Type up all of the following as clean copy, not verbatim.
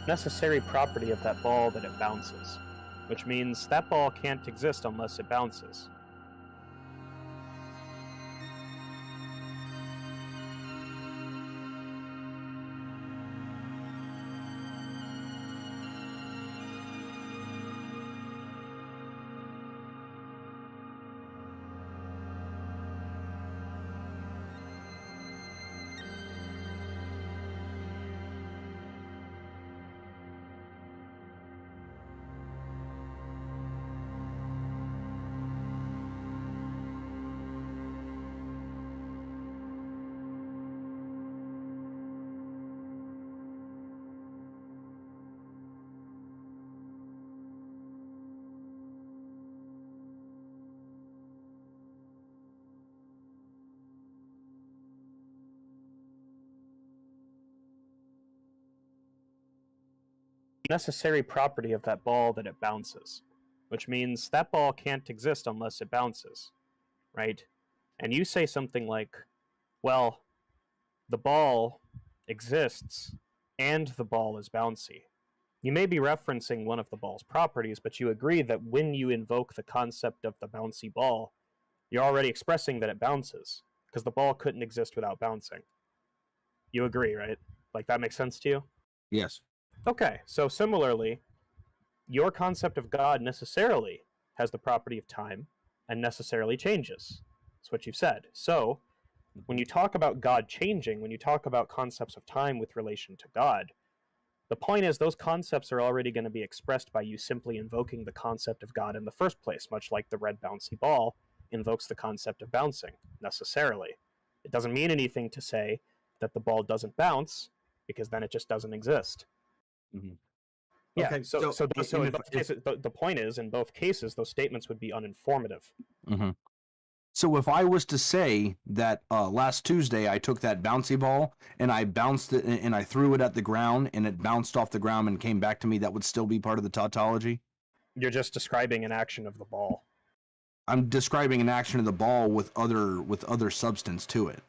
necessary property of that ball that it bounces, which means that ball can't exist unless it bounces. Necessary property of that ball that it bounces, which means that ball can't exist unless it bounces, right? And you say something like, well, the ball exists and the ball is bouncy. You may be referencing one of the ball's properties, but you agree that when you invoke the concept of the bouncy ball, you're already expressing that it bounces, because the ball couldn't exist without bouncing. You agree, right? Like, that makes sense to you? Yes. Okay, so similarly, your concept of God necessarily has the property of time and necessarily changes. That's what you've said. So, when you talk about God changing, when you talk about concepts of time with relation to God, the point is those concepts are already going to be expressed by you simply invoking the concept of God in the first place, much like the red bouncy ball invokes the concept of bouncing, necessarily. It doesn't mean anything to say that the ball doesn't bounce, because then it just doesn't exist. Mm-hmm. Yeah, okay, so in both cases, the point is, in both cases, those statements would be uninformative. Mm-hmm. So if I was to say that last Tuesday I took that bouncy ball and I bounced it and I threw it at the ground and it bounced off the ground and came back to me, that would still be part of the tautology? You're just describing an action of the ball. I'm describing an action of the ball with other substance to it.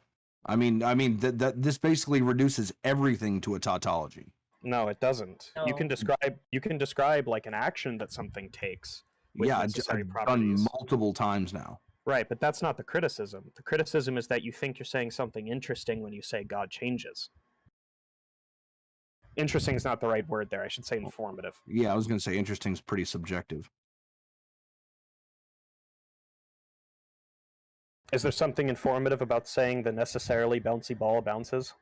I mean that this basically reduces everything to a tautology. No, it doesn't. No. You can describe like an action that something takes with necessary properties. Done multiple times now. Right, but that's not the criticism. The criticism is that you think you're saying something interesting when you say God changes. Interesting is not the right word there. I should say informative. Yeah, I was going to say interesting is pretty subjective. Is there something informative about saying the necessarily bouncy ball bounces?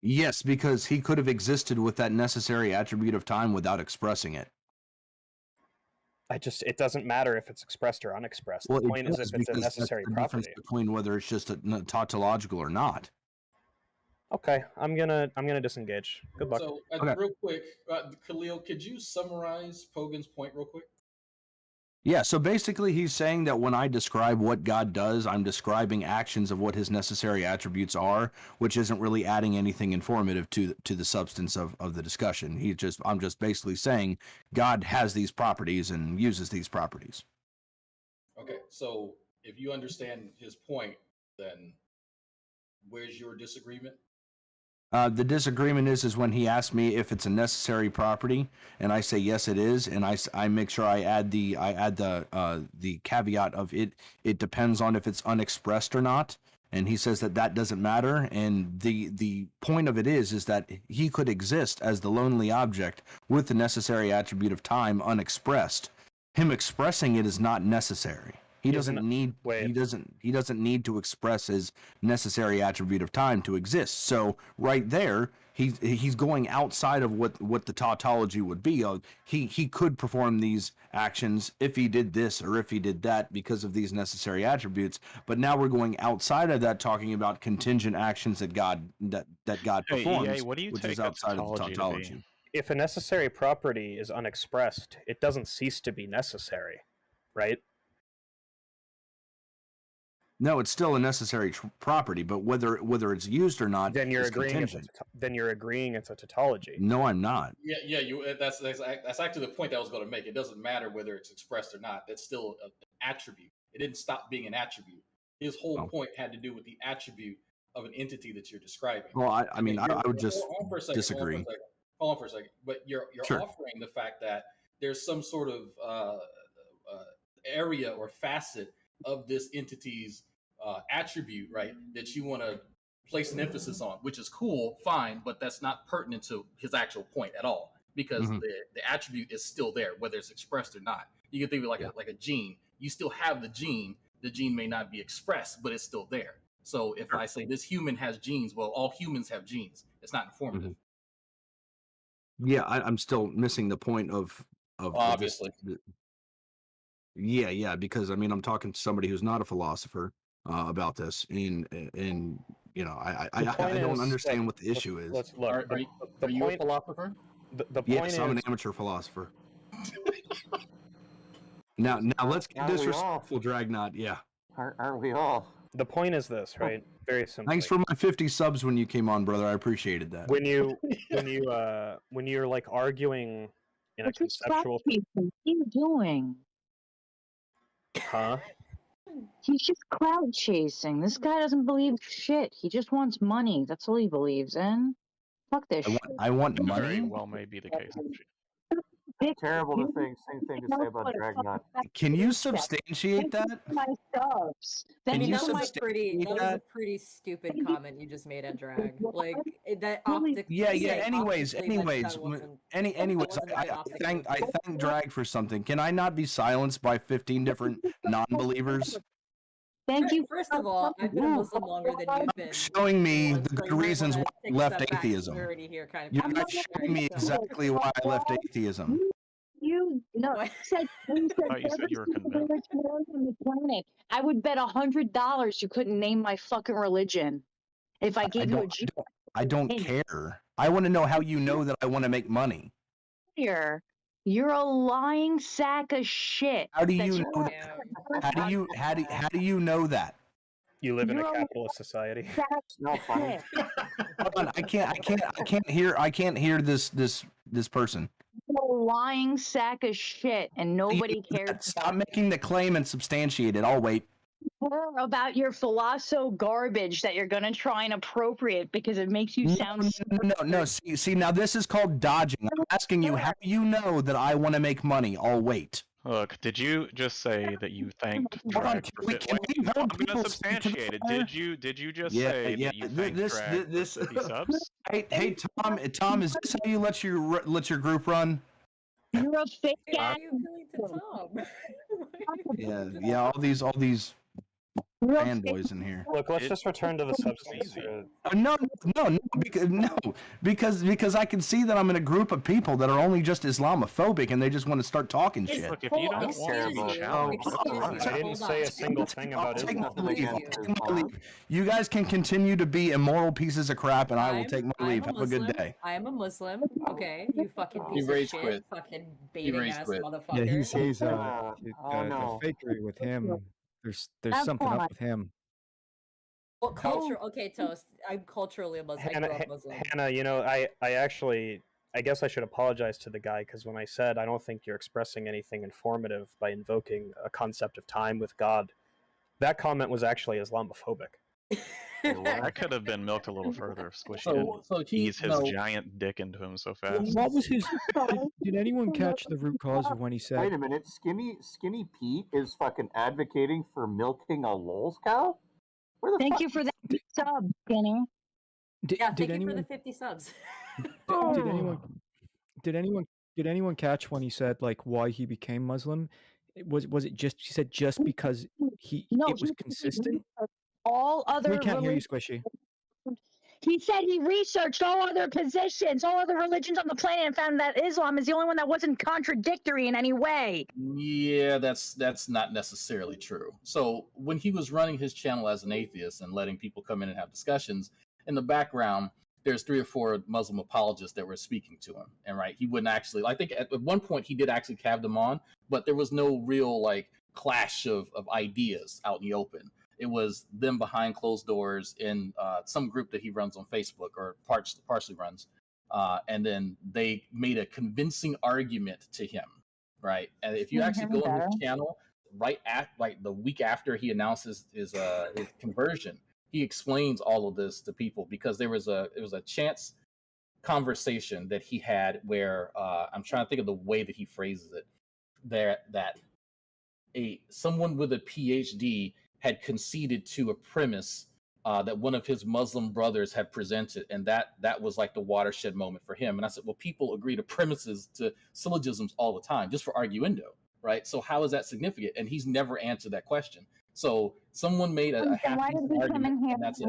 Yes, because he could have existed with that necessary attribute of time without expressing it. It doesn't matter if it's expressed or unexpressed. Well, the point is if it's a necessary that's the property. difference between whether it's just a tautological or not. Okay, I'm gonna disengage. Good luck. So, Okay. real quick, Khalil, could you summarize Pogan's point real quick? Yeah, so basically he's saying that when I describe what God does, I'm describing actions of what his necessary attributes are, which isn't really adding anything informative to the substance of the discussion. I'm just basically saying God has these properties and uses these properties. Okay, so if you understand his point, then where's your disagreement? The disagreement is when he asks me if it's a necessary property, and I say yes, it is, and I make sure I add the caveat of it. It depends on if it's unexpressed or not, and he says that doesn't matter. And the point of it is that he could exist as the lonely object with the necessary attribute of time unexpressed. Him expressing it is not necessary. He doesn't need to express his necessary attribute of time to exist. So right there, he's going outside of what the tautology would be. He could perform these actions if he did this or if he did that because of these necessary attributes. But now we're going outside of that, talking about contingent actions that God performs, EA, what do you which take is outside of the tautology. If a necessary property is unexpressed, it doesn't cease to be necessary, right? No, it's still a necessary property, but whether it's used or not, then you're is agreeing. contingent. Then you're agreeing it's a tautology. No, I'm not. Yeah. That's actually the point that I was going to make. It doesn't matter whether it's expressed or not. That's still an attribute. It didn't stop being an attribute. His whole point had to do with the attribute of an entity that you're describing. Well, I would just hold on for a second, disagree. hold on for a second. But you're Sure. offering the fact that there's some sort of area or facet of this entity's attribute, right, that you want to place an emphasis on, which is cool, fine, but that's not pertinent to his actual point at all, because the attribute is still there, whether it's expressed or not. You can think of it like a gene. You still have the gene may not be expressed, but it's still there. So if I say this human has genes, well, all humans have genes. It's not informative. Yeah, I'm still missing the point of obviously. Yeah, because I mean, I'm talking to somebody who's not a philosopher about this, and you know, I don't understand what the issue is. Let's look. Are you a philosopher? The point Yes, is, I'm an amateur philosopher. Now let's get disrespectful, Dragnot. Yeah. Aren't we all? The point is this, right? Very simple. Thanks for my 50 subs when you came on, brother. I appreciated that. When you're like arguing in a conceptual. What are you doing? Huh? He's just crowd chasing. This guy doesn't believe shit. He just wants money. That's all he believes in. Fuck this shit. I want money. Very well may be the case. Terrible to think. Same thing to say about Dragnot. Can you substantiate that? My subs. Can you that was substantiate a that? pretty stupid comment you just made at Drag. Like that optic. Yeah. Anyways, Anyways, I thank Drag for something. Can I not be silenced by 15 different non-believers? Thank you. First of all, I've been a Muslim longer than you've been. Showing me the good reasons why I left atheism. Here, kind of You're not showing me exactly why I left atheism. Said you said you were convinced. On the planet. I would bet $100 you couldn't name my fucking religion if I gave you a G. I don't care. I want to know how you know that I want to make money. You're a lying sack of shit. How do you know that? How do you know that? You live in a capitalist society. No funny. Hold on, I can't hear this person. You're a lying sack of shit, and nobody cares. Stop making the claim and substantiate it. I'll wait. Care about your philosopho garbage that you're gonna try and appropriate because it makes you sound. No. See, now this is called dodging. I'm asking you how you know that I want to make money. I'll wait. Look, did you just say that you thanked Drag for I'm gonna substantiate it. Did you just say that you thanked Drag for 50 subs? Hey, Tom, is this how you let your group run? You're a fake ass. Yeah. All these fanboys in here. Look, let's just return to the substance. No, because I can see that I'm in a group of people that are only just Islamophobic and they just want to start talking shit. Look, if you don't want to be challenged, I didn't say a single thing about Islam. You guys can continue to be immoral pieces of crap, and I will take my leave. Have a good day. I am a Muslim. Okay, you fucking piece of shit, fucking baiting ass motherfucker. Yeah, he's the fakery with him. There's something up with him. Well, culture. Okay, Toast. I'm culturally a Muslim. I grew up Muslim. Hannah, you know, I guess I should apologize to the guy because when I said I don't think you're expressing anything informative by invoking a concept of time with God, that comment was actually Islamophobic. That could have been milked a little further if Squishy didn't ease his giant dick into him so fast. What was his? Did anyone catch the root cause of when he said? Wait a minute, Skinny Pete is fucking advocating for milking a Lols cow? Thank you for that sub, Skinny. Thank you for the 50 subs. Did anyone catch when he said like why he became Muslim? Was it just he said just because it was consistent? All other we can't hear you, Squishy. He said he researched all other positions, all other religions on the planet, and found that Islam is the only one that wasn't contradictory in any way. Yeah, that's not necessarily true. So when he was running his channel as an atheist and letting people come in and have discussions, in the background, there's 3 or 4 Muslim apologists that were speaking to him. And right, he wouldn't actually, I think at one point he did actually have them on, but there was no real like clash of ideas out in the open. It was them behind closed doors in some group that he runs on Facebook or partially runs. And then they made a convincing argument to him, right? And if you actually go on his channel, right at like the week after he announces his conversion, he explains all of this to people because there was a chance conversation that he had where I'm trying to think of the way that he phrases it. That someone with a PhD had conceded to a premise that one of his Muslim brothers had presented, and that was like the watershed moment for him. And I said, well, people agree to premises, to syllogisms all the time, just for arguendo, right? So how is that significant? And he's never answered that question. So someone made a half-decent argument, and that's it.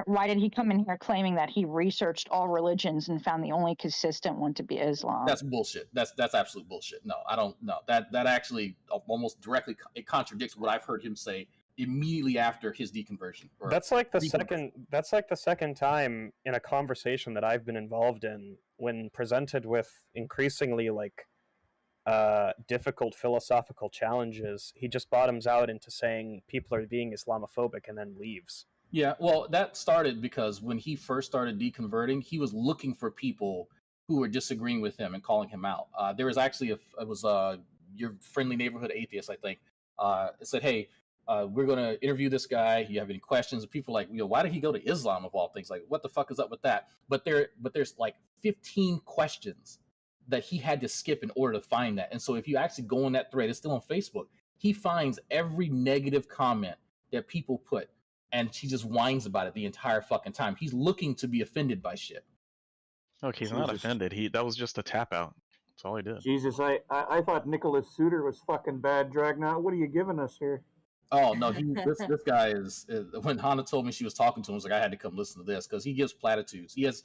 Why did he come in here claiming that he researched all religions and found the only consistent one to be Islam? That's bullshit. That's absolute bullshit. No, I don't know. That actually almost directly it contradicts what I've heard him say immediately after his deconversion. That's like the second time in a conversation that I've been involved in when presented with increasingly like difficult philosophical challenges, he just bottoms out into saying people are being Islamophobic and then leaves. Yeah, well, that started because when he first started deconverting, he was looking for people who were disagreeing with him and calling him out. There was actually your friendly neighborhood atheist, I think. It said, "Hey, we're going to interview this guy. Do you have any questions?" And people are like, why did he go to Islam of all things? Like, what the fuck is up with that? But there's like 15 questions that he had to skip in order to find that. And so if you actually go on that thread, it's still on Facebook. He finds every negative comment that people put, and he just whines about it the entire fucking time. He's looking to be offended by shit. Look, he's not offended. That was just a tap out. That's all he did. Jesus, I thought Nicholas Suter was fucking bad, Dragnaut. What are you giving us here? Oh no, this guy is. When Hannah told me she was talking to him, I was like, I had to come listen to this because he gives platitudes. He has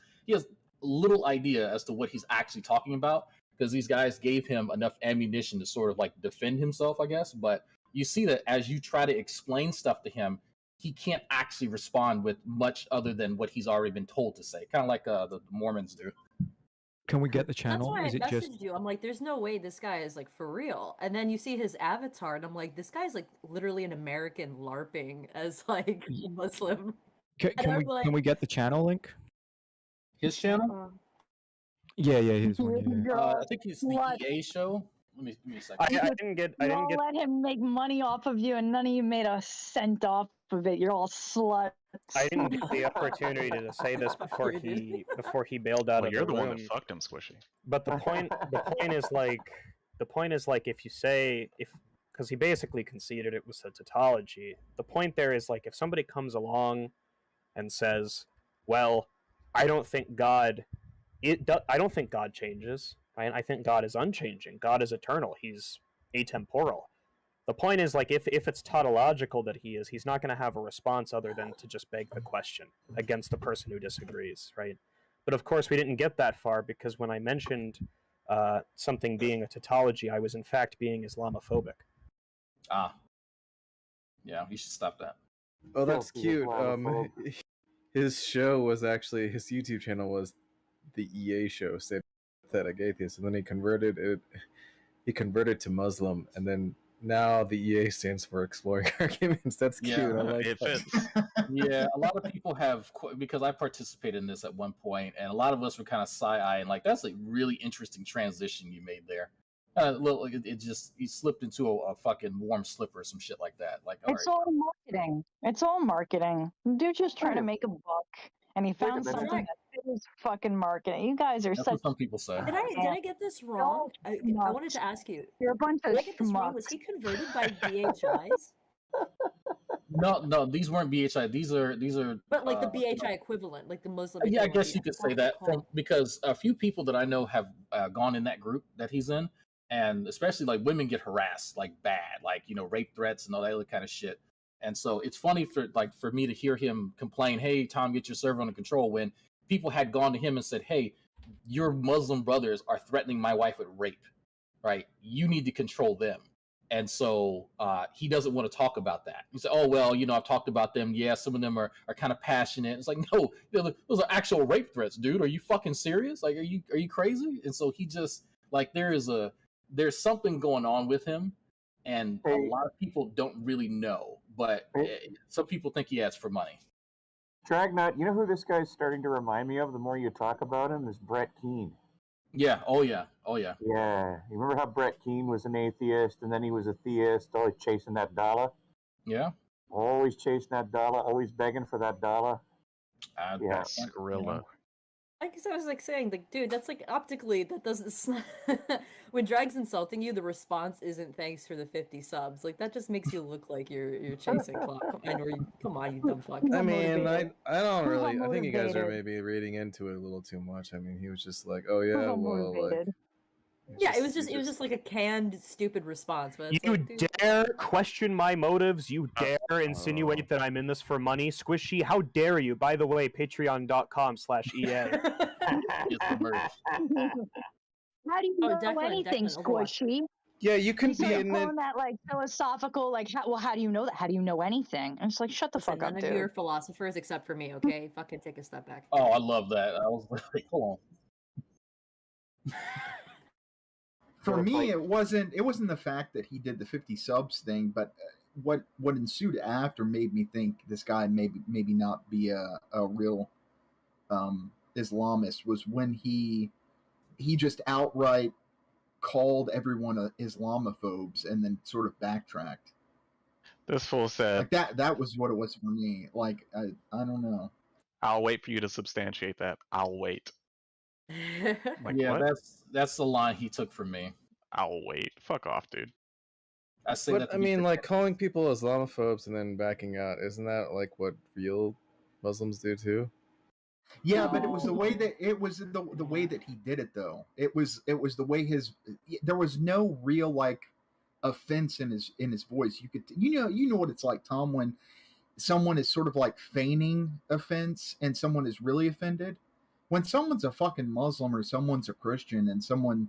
little idea as to what he's actually talking about because these guys gave him enough ammunition to sort of like defend himself, I guess. But you see that as you try to explain stuff to him, he can't actually respond with much other than what he's already been told to say, kind of like the Mormons do. Can we get the channel? That's why Is I it messaged just you. I'm like, there's no way this guy is like for real. And then you see his avatar, and I'm like, this guy's like literally an American LARPing as like Muslim. Can we get the channel link? His channel? Yeah, his one. Yeah. I think it's the EA show. Let me a second. I didn't let him make money off of you, and none of you made a cent off of it. You're all sluts. I didn't get the opportunity to say this before he bailed out of the room. You're the one that fucked him, Squishy. But the point is like because he basically conceded it was a tautology. The point there is like if somebody comes along and says, "Well, I don't think God changes. I think God is unchanging. God is eternal. He's atemporal." The point is, like, if it's tautological that he's not going to have a response other than to just beg the question against the person who disagrees, right? But of course, we didn't get that far because when I mentioned something being a tautology, I was in fact being Islamophobic. Yeah, you should stop that. Oh, that's cute. His show was actually, his YouTube channel was the EA show, Sympathetic Atheist, and then he converted to Muslim, and then now the EA stands for Exploring Arguments. That's cute. I like that. Yeah, a lot of people have, because I participated in this at one point, and a lot of us were kind of side-eyeing, like, that's a really interesting transition you made there. He slipped into a fucking warm slipper or some shit like that. Like, all marketing. It's all marketing. Dude's just trying to make a buck, and he found something that is fucking marketing. You guys are That's what some people say. Did I get this wrong? I wanted to ask you. You're a bunch of schmucks. Was he converted by BHIs? No, these weren't BHI. These are. But like the BHI equivalent, like the Muslim. Yeah, I guess you could say that because a few people that I know have gone in that group that he's in, and especially like women get harassed like bad, like rape threats and all that other kind of shit. And so it's funny for me to hear him complain, "Hey, Tom, get your server under control," when people had gone to him and said, "Hey, your Muslim brothers are threatening my wife with rape, right? You need to control them." And so he doesn't want to talk about that. He said, "Oh, well, I've talked about them. Yeah, some of them are kind of passionate." It's like, no, those are actual rape threats, dude. Are you fucking serious? Like, are you crazy? And so he just like there's something going on with him, and a lot of people don't really know, but some people think he asks for money. Dragnaut, you know who this guy's starting to remind me of the more you talk about him is Brett Keane. Yeah, oh yeah. Yeah, you remember how Brett Keane was an atheist, and then he was a theist, always chasing that dollar? Yeah. Always chasing that dollar, always begging for that dollar. That's Khalillulah. I guess I was like saying, like, dude, that's like optically that doesn't. When Drag's insulting you, the response isn't thanks for the 50 subs. Like that just makes you look like you're chasing clout. Come on, you dumb fuck. I mean, I don't Who really. got I think you guys are motivated? maybe reading into it a little too much. I mean, he was just like, "Oh yeah, Who got well, like." motivated? Yeah, it was just like a canned, stupid response. But it's You like, dude, dare question my motives? You dare insinuate that I'm in this for money? Squishy, how dare you? By the way, patreon.com/EA. How do you Oh, know Declan, anything, Declan, Overwatch. Squishy? Yeah, you can You be started in it. calling that like philosophical, like, how do you know that? How do you know anything? And it's like, shut the Listen, fuck none up, of dude. you are philosophers except for me, okay? Fucking take a step back. Oh, I love that. I was like, hold on. For me, it wasn't the fact that he did the 50 subs thing, but what ensued after made me think this guy maybe not be a real Islamist was when he just outright called everyone Islamophobes and then sort of backtracked. This fool said, like that was what it was for me. Like I don't know. I'll wait for you to substantiate that. I'll wait. Like, yeah, what? that's the line he took from me. I'll wait. Fuck off, dude. I say But that. I mean, like calling people Islamophobes and then backing out, isn't that like what real Muslims do too? Yeah, but it was the way that the way that he did it though. It was the way there was no real like offense in his voice. You could you know what it's like, Tom, when someone is sort of like feigning offense and someone is really offended. When someone's a fucking Muslim or someone's a Christian and someone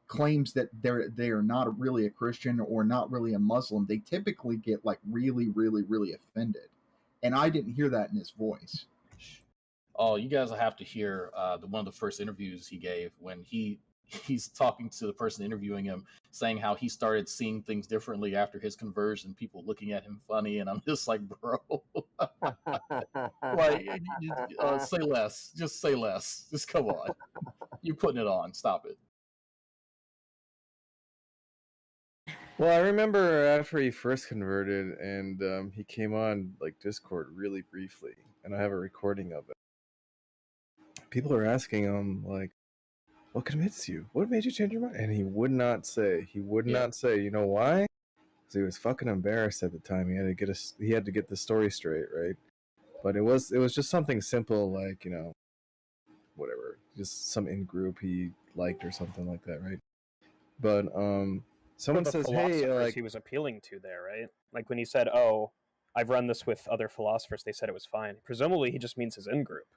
claims that they are not really a Christian or not really a Muslim, they typically get like really, really, really offended. And I didn't hear that in his voice. Oh, you guys will have to hear one of the first interviews he gave when he's talking to the person interviewing him, saying how he started seeing things differently after his conversion, people looking at him funny, and I'm just like, bro, like, say less, just say less, just come on, you're putting it on, stop it. Well, I remember after he first converted, and he came on like Discord really briefly, and I have a recording of it. People are asking him like, "What convinced you? What made you change your mind?" And he would not say. He would not say. You know why? Because he was fucking embarrassed at the time. He had to get the story straight, right? But it was just something simple like, you know, whatever, just some in group he liked or something like that, right? But someone says, "Hey, like," he was appealing to there, right? Like when he said, "Oh, I've run this with other philosophers," they said it was fine. Presumably, he just means his in group.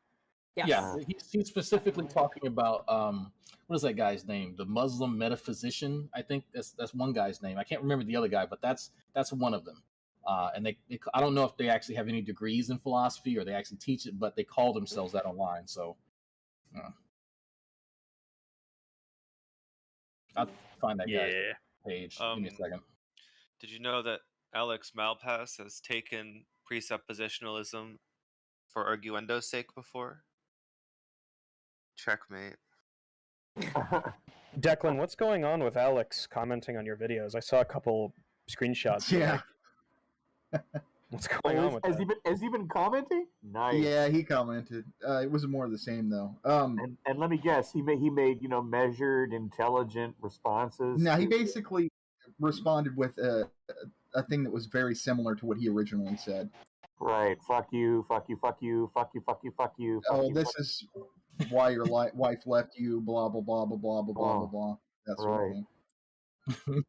Yes. Yeah, he's specifically talking about what is that guy's name? The Muslim metaphysician. I think that's one guy's name. I can't remember the other guy, but that's one of them. And they I don't know if they actually have any degrees in philosophy or they actually teach it, but they call themselves that online. So I'll find that guy's page. Give me a second. Did you know that Alex Malpass has taken presuppositionalism for arguendo's sake before? Checkmate. Declan, what's going on with Alex commenting on your videos? I saw a couple screenshots. Yeah. What's going on with that? Has he been commenting? Nice. Yeah, he commented. It was more of the same though. And let me guess, he made measured, intelligent responses. Now he basically responded with a thing that was very similar to what he originally said. Right. Fuck you. Fuck you. Fuck you. Fuck you. Fuck you. Fuck you. Oh, this is why your wife left you. Blah blah blah blah blah blah blah blah blah. That sort of thing.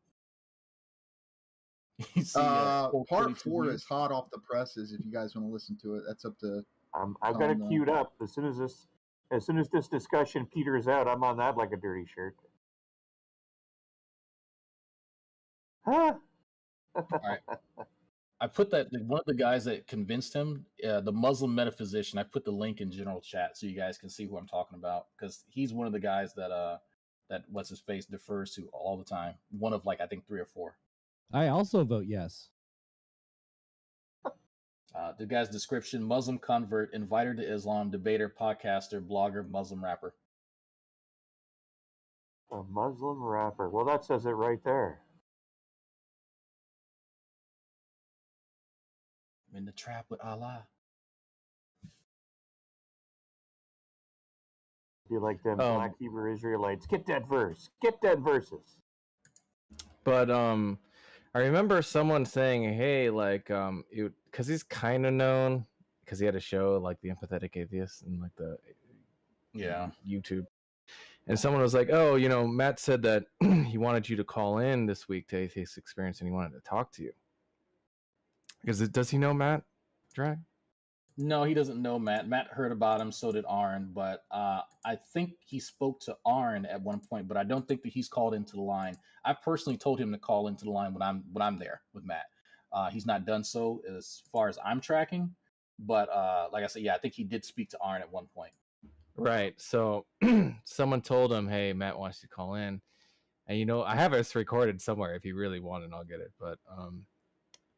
Part 4 is hot off the presses. If you guys want to listen to it, that's up to. I've got it queued up. As soon as this discussion peters out, I'm on that like a dirty shirt. All right. I put that one of the guys that convinced him, the Muslim metaphysician. I put the link in general chat so you guys can see who I'm talking about because he's one of the guys that what's his face defers to all the time. One of like I think 3 or 4. I also vote yes. The guy's description: Muslim convert, inviter to Islam, debater, podcaster, blogger, Muslim rapper. A Muslim rapper. Well, that says it right there. I'm in the trap with Allah. Be like them Black Hebrew Israelites. Get that verse. Get that verses. But I remember someone saying, "Hey, like, because he's kind of known because he had a show like the Empathetic Atheist and like the YouTube." And someone was like, "Oh, you know, Matt said that he wanted you to call in this week to Atheist Experience, and he wanted to talk to you." Because does he know Matt Drag? No, he doesn't know Matt. Matt heard about him, so did Arn. But I think he spoke to Arn at one point, but I don't think that he's called into the line. I personally told him to call into the line when I'm there with Matt. He's not done so as far as I'm tracking. But like I said, yeah, I think he did speak to Arn at one point. Right. So someone told him, "Hey, Matt wants you to call in," and you know, I have this recorded somewhere. If you really want it, I'll get it. But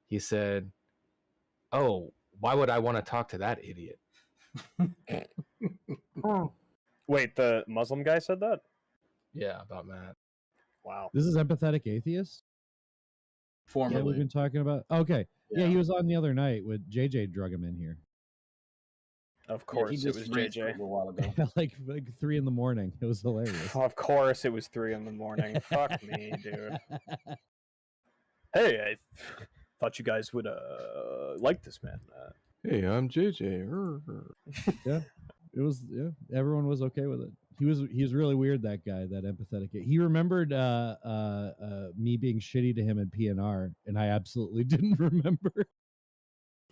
he said, "Oh, why would I want to talk to that idiot?" Wait, the Muslim guy said that? Yeah, about Matt. Wow. This is Empathetic Atheist? Formerly. Yeah, we've been talking about. Okay. Yeah, he was on the other night with JJ drug him in here. Of course, it was JJ. A little while ago. like 3 a.m. It was hilarious. Of course, it was 3 a.m. Fuck me, dude. Hey, I thought you guys would like this man. Hey, I'm JJ. Yeah, it was. Yeah, everyone was okay with it. He was really weird. That guy, that Empathetic. He remembered me being shitty to him in PNR, and I absolutely didn't remember.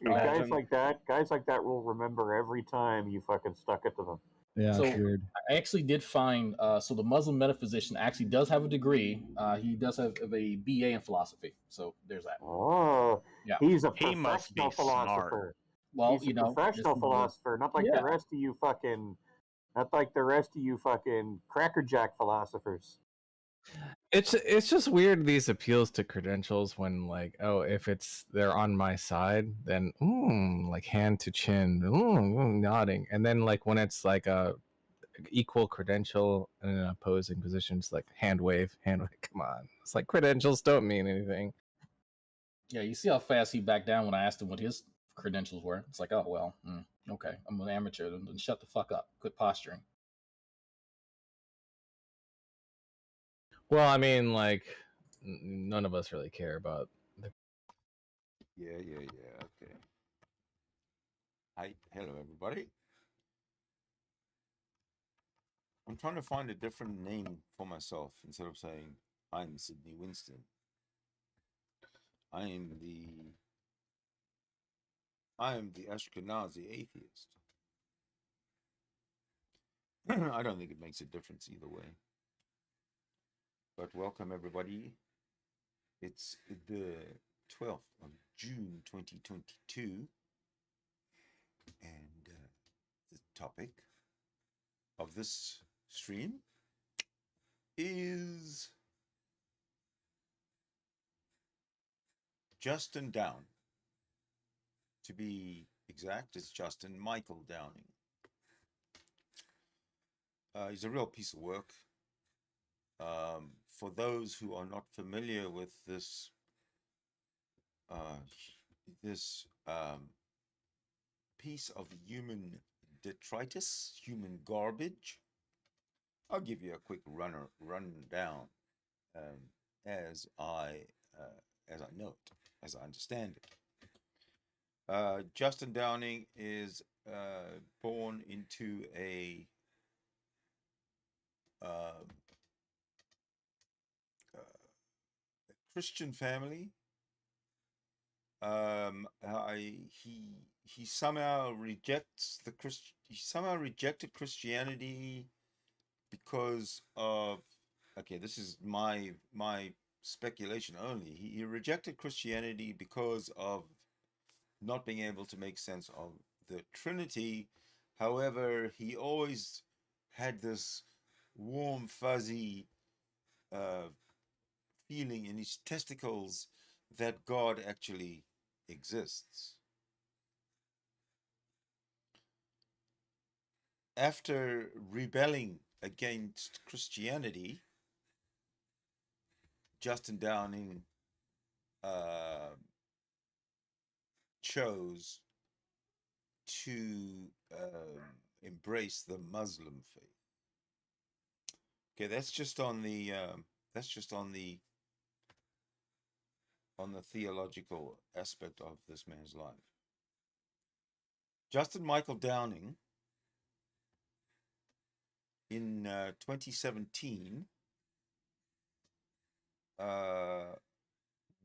Guys like that will remember every time you fucking stuck it to them. Yeah, so it's weird. I actually did find so the Muslim metaphysician actually does have a degree. He does have a BA in philosophy. So there's that. Oh, yeah. He's a professional philosopher. Smart. Well, he's a professional philosopher, not like the rest of you fucking crackerjack philosophers. It's just weird, these appeals to credentials when, like, oh, if they're on my side, then like hand to chin, nodding, and then like when it's like a equal credential in an opposing position, it's like hand wave. Come on, it's like credentials don't mean anything. Yeah, you see how fast he backed down when I asked him what his credentials were. It's like, oh well, okay, I'm an amateur. Then shut the fuck up. Quit posturing. Well, I mean, like, none of us really care about the... Yeah, okay. Hi, hello, everybody. I'm trying to find a different name for myself instead of saying I'm Sydney Winston. I am the Ashkenazi atheist. I don't think it makes a difference either way. But welcome, everybody. It's the 12th of June 2022, and the topic of this stream is Justin Down. To be exact, it's Justin Michael Downing. He's a real piece of work. For those who are not familiar with this piece of human detritus, human garbage, I'll give you a quick rundown as I know it, as I understand it. Justin Downing is born into a Christian family. He somehow rejects he somehow rejected Christianity because of, okay, this is my speculation only. He rejected Christianity because of not being able to make sense of the Trinity. However, he always had this warm, fuzzy feeling in his testicles that God actually exists. After rebelling against Christianity, Justin Downing chose to embrace the Muslim faith. Okay, that's just on the theological aspect of this man's life. Justin Michael Downing in 2017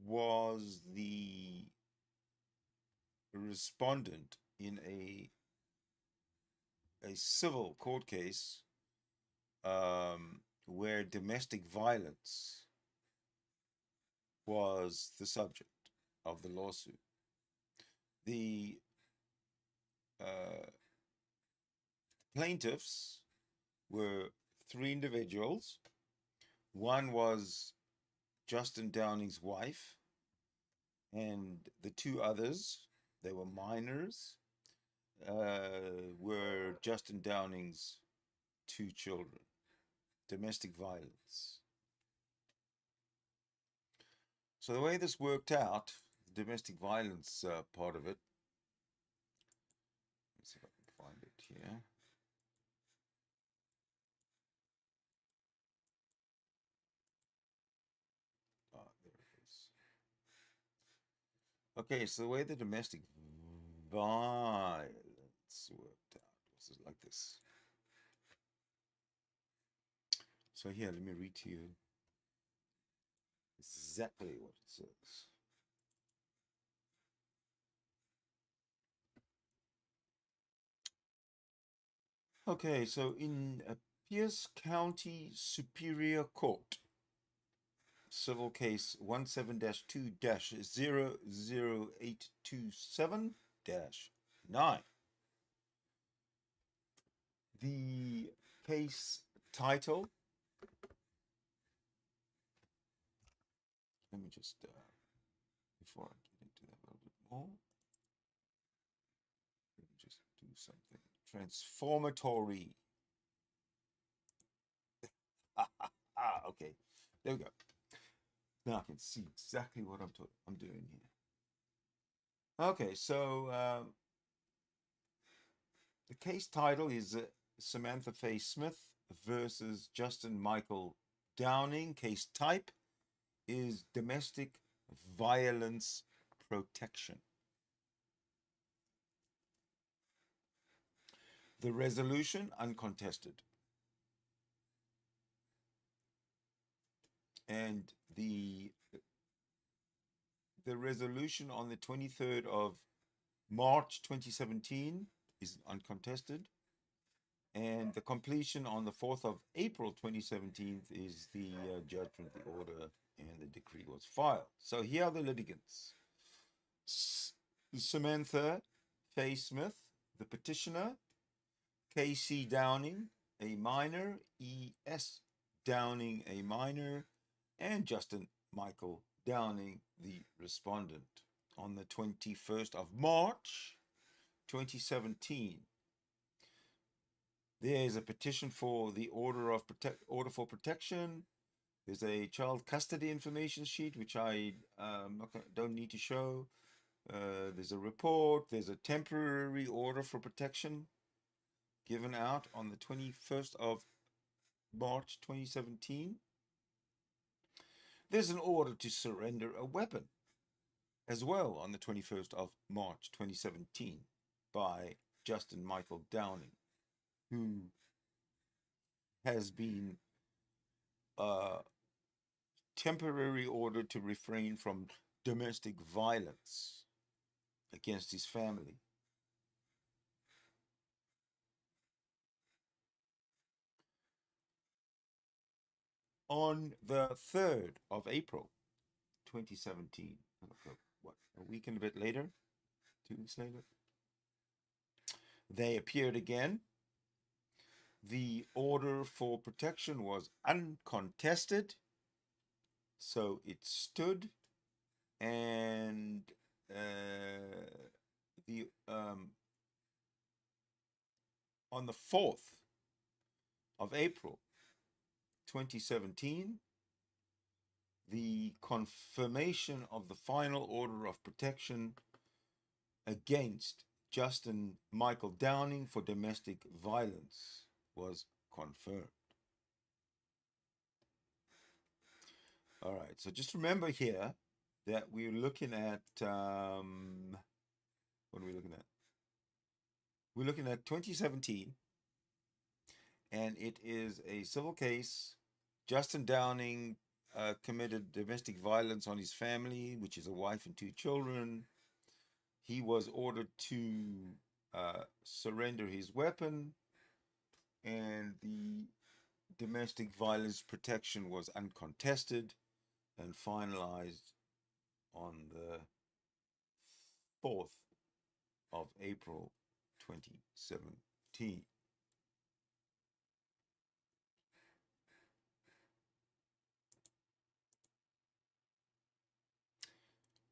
was the respondent in a civil court case where domestic violence was the subject of the lawsuit. The plaintiffs were 3 individuals. One was Justin Downing's wife, and the 2 others, they were minors, were Justin Downing's 2 children. Domestic violence. So the way this worked out, the domestic violence part of it, let's see if I can find it here. There it is. Okay, so the way the domestic violence worked out was like this. So here, let me read to you exactly what it says. Okay, so in Pierce County Superior Court, civil case 17-2-00827-9. The case title, let me just, before I get into that a little bit more, let me just do something. Transformatory. Okay, there we go. Now I can see exactly what I'm doing here. Okay, so the case title is Samantha Faye Smith versus Justin Michael Downing. Case type is domestic violence protection. The resolution uncontested. And the resolution on the 23rd of March 2017 is uncontested. And the completion on the 4th of April 2017 is the judgment, the order, and the decree was filed. So here are the litigants. Samantha Faye Smith, the petitioner, K.C. Downing, a minor, E.S. Downing, a minor, and Justin Michael Downing, the respondent. On the 21st of March 2017, there is a petition for the order for protection. There's a child custody information sheet, which I don't need to show. There's a report. There's a temporary order for protection given out on the 21st of March 2017. There's an order to surrender a weapon as well on the 21st of March 2017 by Justin Michael Downing, who has been temporarily ordered to refrain from domestic violence against his family. On the 3rd of April 2017, what, a week and a bit later, 2 weeks later, they appeared again. The order for protection was uncontested, so it stood, and on the 4th of April 2017, the confirmation of the final order of protection against Justin Michael Downing for domestic violence was confirmed. All right. So just remember here that we're looking at what are we looking at? We're looking at 2017, and it is a civil case. Justin Downing committed domestic violence on his family, which is a wife and 2 children. He was ordered to surrender his weapon, and the domestic violence protection was uncontested and finalized on the 4th of April 2017.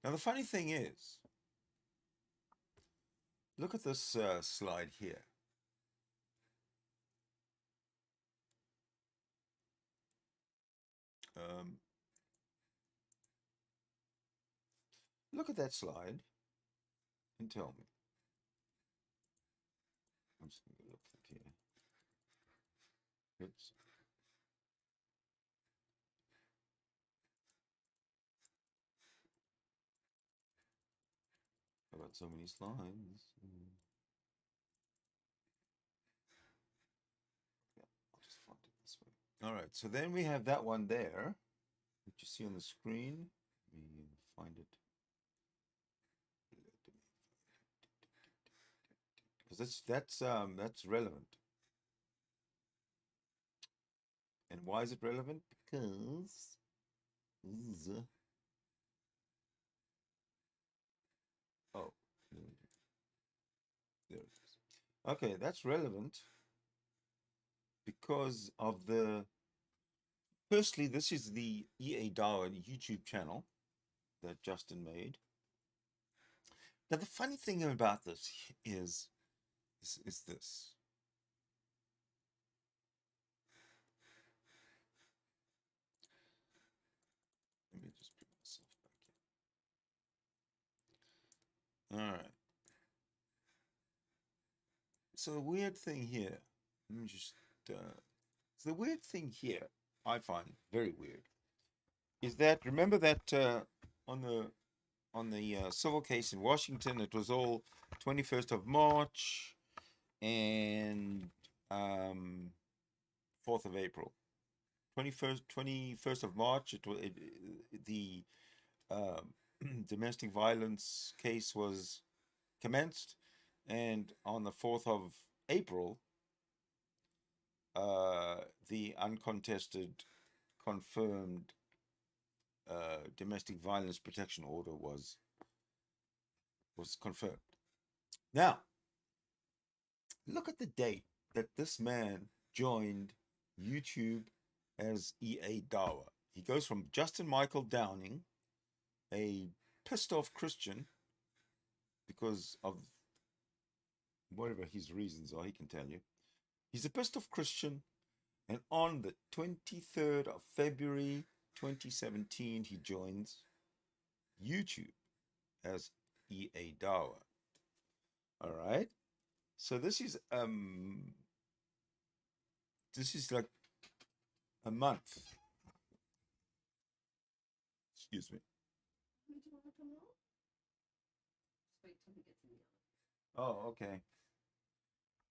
Now, the funny thing is, look at this slide here. Look at that slide and tell me. I'm just going to look at here. Oops. I've got so many slides. Yeah, I'll just find it this way. All right, so then we have that one there, that you see on the screen. Let me find it. Because that's relevant. And why is it relevant? Because oh, there it is. Okay, that's relevant because of the. Firstly, this is the EA Dawah YouTube channel that Justin made. Now, the funny thing about this is this. Let me just put myself back in. All right. So the weird thing here, let me just. So the weird thing here, I find very weird, is that remember that on the civil case in Washington, it was all 21st of March and 4th of April. 21st of March, the domestic violence case was commenced, and on the 4th of April, the uncontested, confirmed domestic violence protection order was confirmed. Now, look at the date that this man joined YouTube as EA Dawah. He goes from Justin Michael Downing, a pissed off Christian, because of whatever his reasons are, he can tell you. He's a pissed off Christian, and on the 23rd of February 2017, he joins YouTube as EA Dawah. All right. So this is like a month. Excuse me. Oh, okay.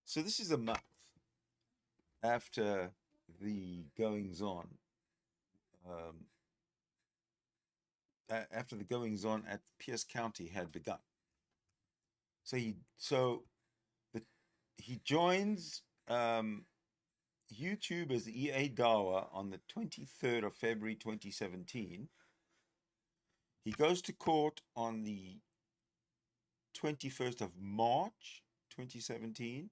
So this is a month after the goings on. After the goings on at Pierce County had begun. So he joins YouTube as EA Dawah on the 23rd of February 2017. He goes to court on the 21st of March 2017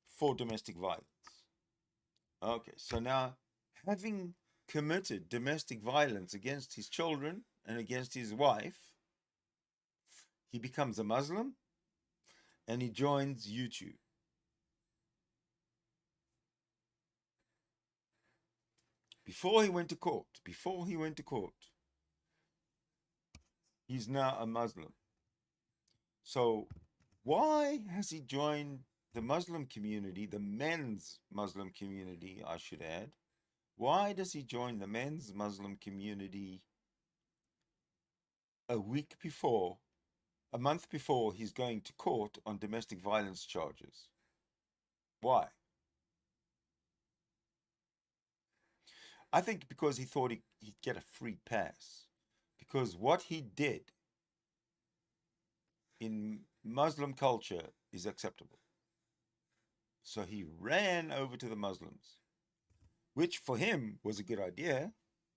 for domestic violence. Okay, so now having committed domestic violence against his children and against his wife, he becomes a Muslim and he joins YouTube. Before he went to court, he's now a Muslim. So why has he joined the Muslim community, the men's Muslim community, I should add, Why does he join the men's Muslim community a month before he's going to court on domestic violence charges? Why? I think because he thought he'd get a free pass. Because what he did in Muslim culture is acceptable. So he ran over to the Muslims, which for him was a good idea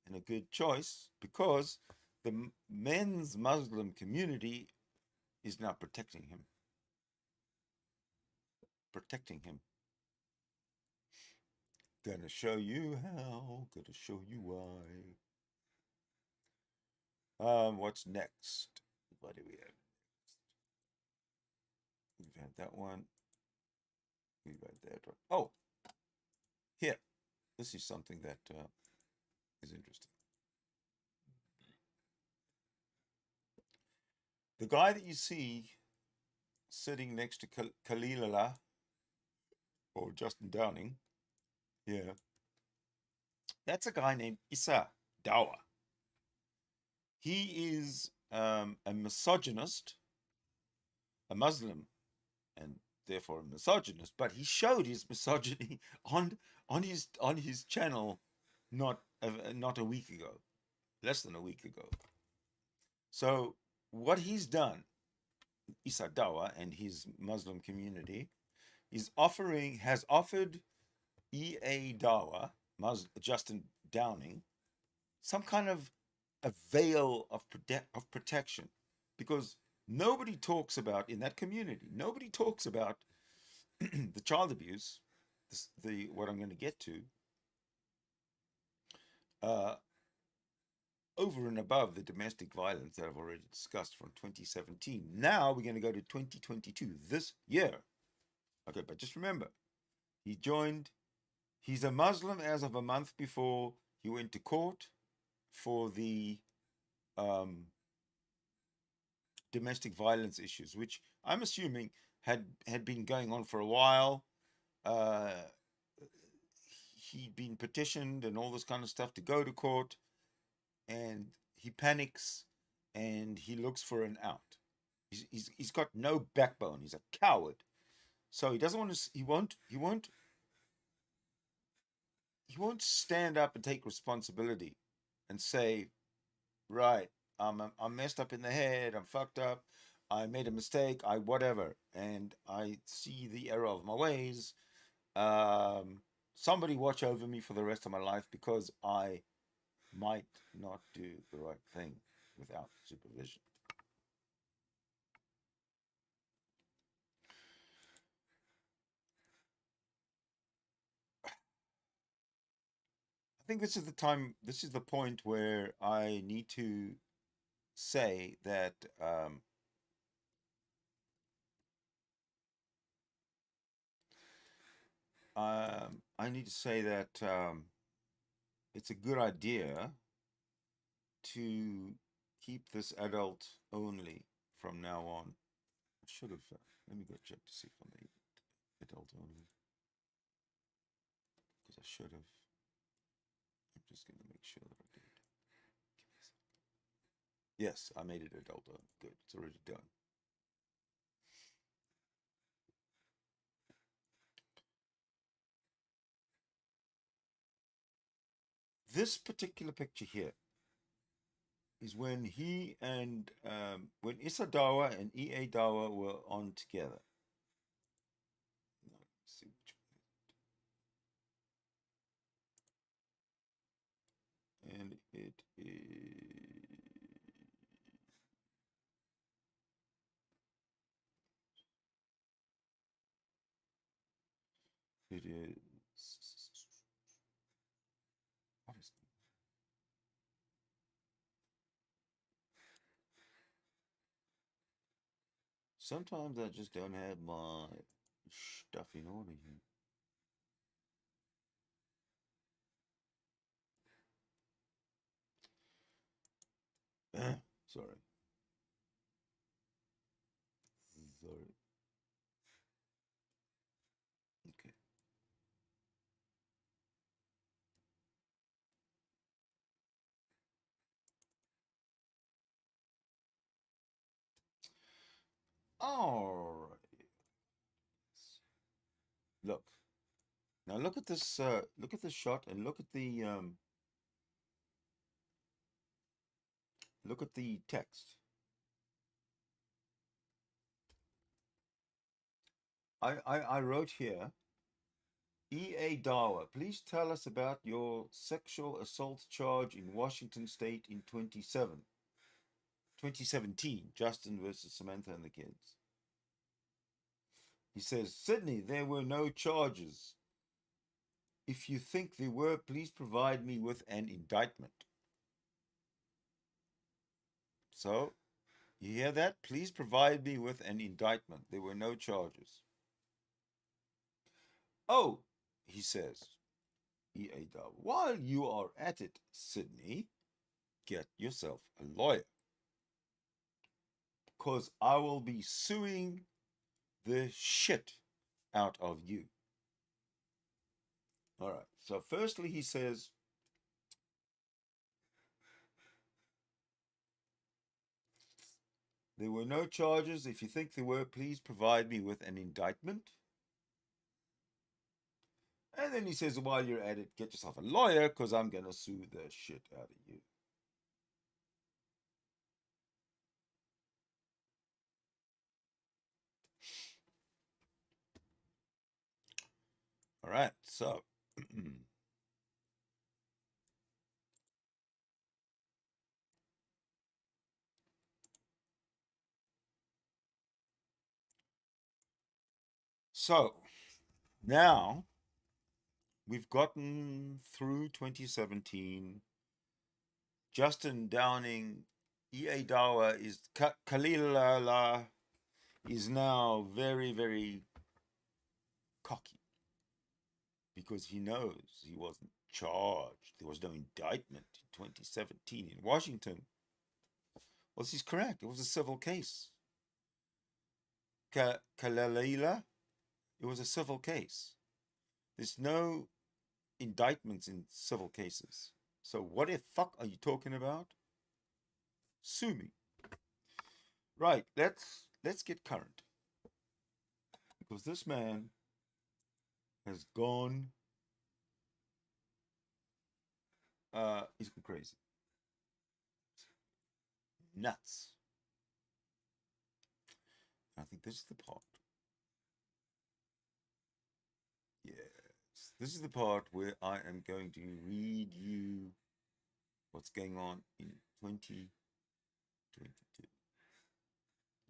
and a good choice, because the men's Muslim community is now protecting him. Gonna show you how, gonna show you why. What's next? What do we have next? We've had that one. We've had that one. Oh, here. This is something that is interesting. The guy that you see sitting next to Khalillulah, or Justin Downing, yeah, that's a guy named EA Dawah. He is a misogynist, a Muslim, and therefore a misogynist. But he showed his misogyny on his channel not a week ago, less than a week ago. So what he's done, EA Dawah and his Muslim community, has offered EA Dawah, Justin Downing, some kind of a veil of protection, because nobody talks about, in that community, nobody talks about the child abuse, what I'm going to get to, over and above the domestic violence that I've already discussed from 2017. Now we're going to go to 2022, this year. Okay, but just remember, he's a Muslim as of a month before he went to court for the domestic violence issues, which I'm assuming had been going on for a while. He'd been petitioned and all this kind of stuff to go to court, and he panics and he looks for an out. He's got no backbone. He's a coward. So he doesn't want to. He won't stand up and take responsibility and say, right, I'm messed up in the head, I'm fucked up, I made a mistake, whatever, and I see the error of my ways. Somebody watch over me for the rest of my life, because I might not do the right thing without supervision. I think this is the point where I need to say that it's a good idea to keep this adult only from now on. I should have. Let me go check to see if I made it adult only, because I should have. I'm just going to make sure that I did. Give me a second. Yes, I made it adult only. Good, it's already done. This particular picture here is when he and when EA Dawah and EA Dawah were on together. Let's see which one. And it is. It is. What is it? Sometimes I just don't have my stuff in order here. Sorry. Okay. All right. Look. Now look at this. Look at this shot, and look at the text. I wrote here. EA Dawah, please tell us about your sexual assault charge in Washington State in 2017, Justin versus Samantha and the kids. He says, Sydney, there were no charges. If you think there were, please provide me with an indictment. So, you hear that? Please provide me with an indictment. There were no charges. Oh, he says, EA Dawah, while you are at it, Sydney, get yourself a lawyer. Because I will be suing the shit out of you. All right. So firstly, he says, there were no charges. If you think there were, please provide me with an indictment. And then he says, while you're at it, get yourself a lawyer because I'm going to sue the shit out of you. All right. So now we've gotten through 2017. Justin Downing, EA Dawah is Khalillulah is now very, very cocky because he knows he wasn't charged. There was no indictment in 2017 in Washington. Well, he's correct. It was a civil case. Khalillulah, it was a civil case. There's no indictments in civil cases. So what the fuck are you talking about? Sue me. Right, let's get current. Because this man has gone he's gone crazy. Nuts. I think this is the part. Yes. This is the part where I am going to read you what's going on in 2022.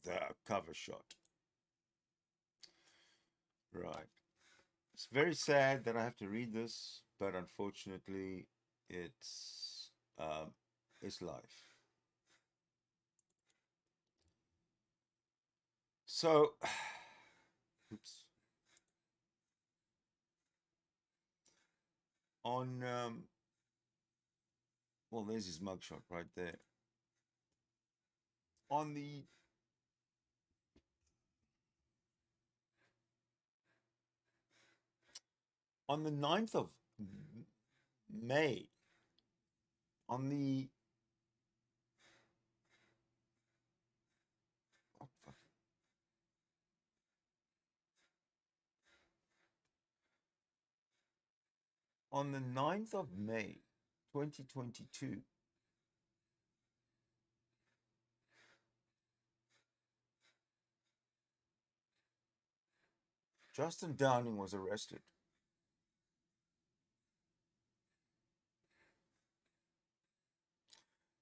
The cover shot. Right. It's very sad that I have to read this, but unfortunately, it's life. So, oops. On well, there's his mugshot right there. On the on the 9th of May, on the on the 9th of May, 2022, Justin Downing was arrested.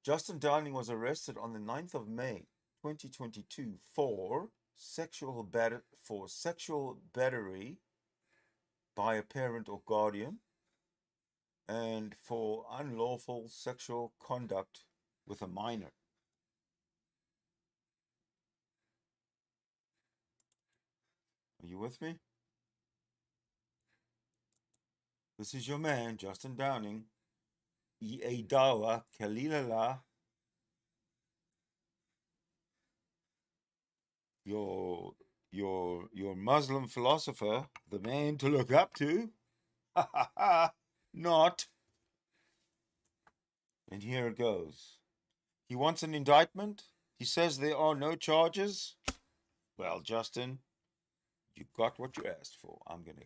Justin Downing was arrested on the 9th of May, 2022 for sexual battery by a parent or guardian and for unlawful sexual conduct with a minor. Are you with me? This is your man, Justin Downing, EA Dawah, Khalillulah, your Muslim philosopher, the man to look up to. Not. And here it goes. He wants an indictment. He says there are no charges. Well, Justin, you got what you asked for. I'm going to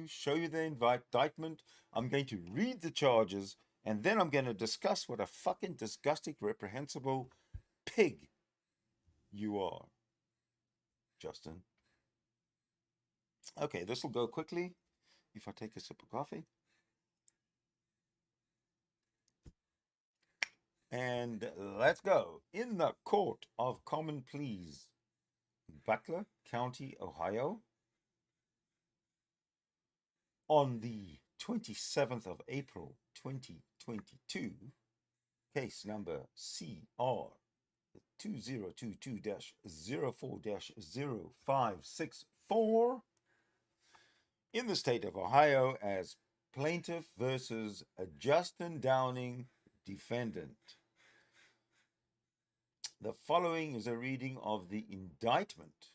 show you the indictment. I'm going to read the charges, and then I'm going to discuss what a fucking disgusting, reprehensible pig you are, Justin. Okay, this will go quickly if I take a sip of coffee. And let's go. In the Court of Common Pleas, Butler County, Ohio, on the 27th of April, 2022, case number CR 2022-04-0564, in the state of Ohio as plaintiff versus Justin Downing, defendant. The following is a reading of the indictment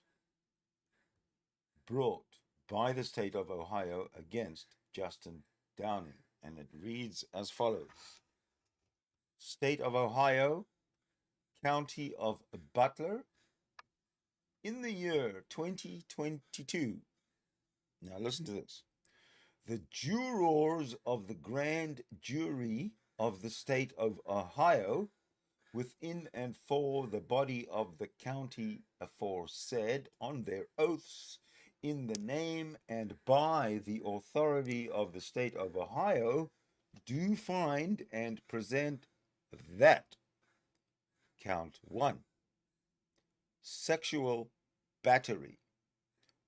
brought by the state of Ohio against Justin Downing, and it reads as follows. State of Ohio, County of Butler, in the year 2022. Now listen to this. The jurors of the grand jury of the state of Ohio, within and for the body of the county aforesaid, on their oaths, in the name and by the authority of the state of Ohio, do find and present that count 1, sexual battery,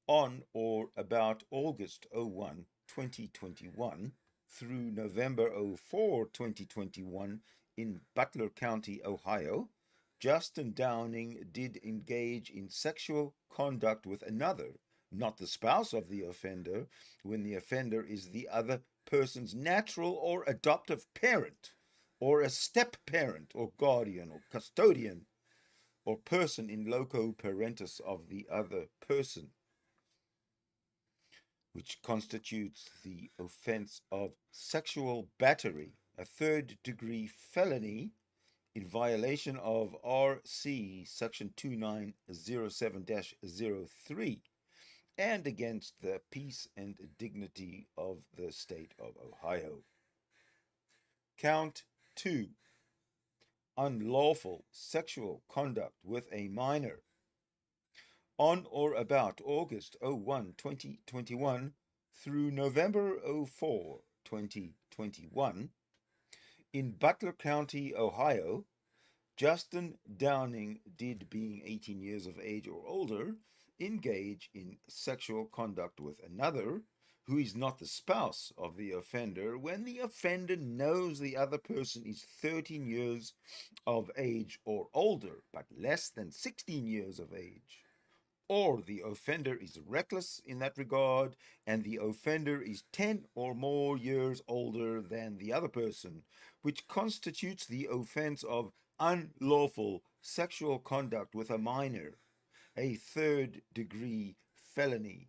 on or about August 01, 2021 through November 04, 2021 in Butler County, Ohio, Justin Downing did engage in sexual conduct with another, not the spouse of the offender, when the offender is the other person's natural or adoptive parent, or a step-parent or guardian or custodian, or person in loco parentis of the other person, which constitutes the offense of sexual battery, a third-degree felony in violation of RC section 2907-03 and against the peace and dignity of the state of Ohio. Count 2, unlawful sexual conduct with a minor, on or about August 01, 2021 through November 04, 2021 in Butler County, Ohio, Justin Downing did, being 18 years of age or older, engage in sexual conduct with another who is not the spouse of the offender when the offender knows the other person is 13 years of age or older, but less than 16 years of age, or the offender is reckless in that regard, and the offender is 10 or more years older than the other person, which constitutes the offense of unlawful sexual conduct with a minor, a third-degree felony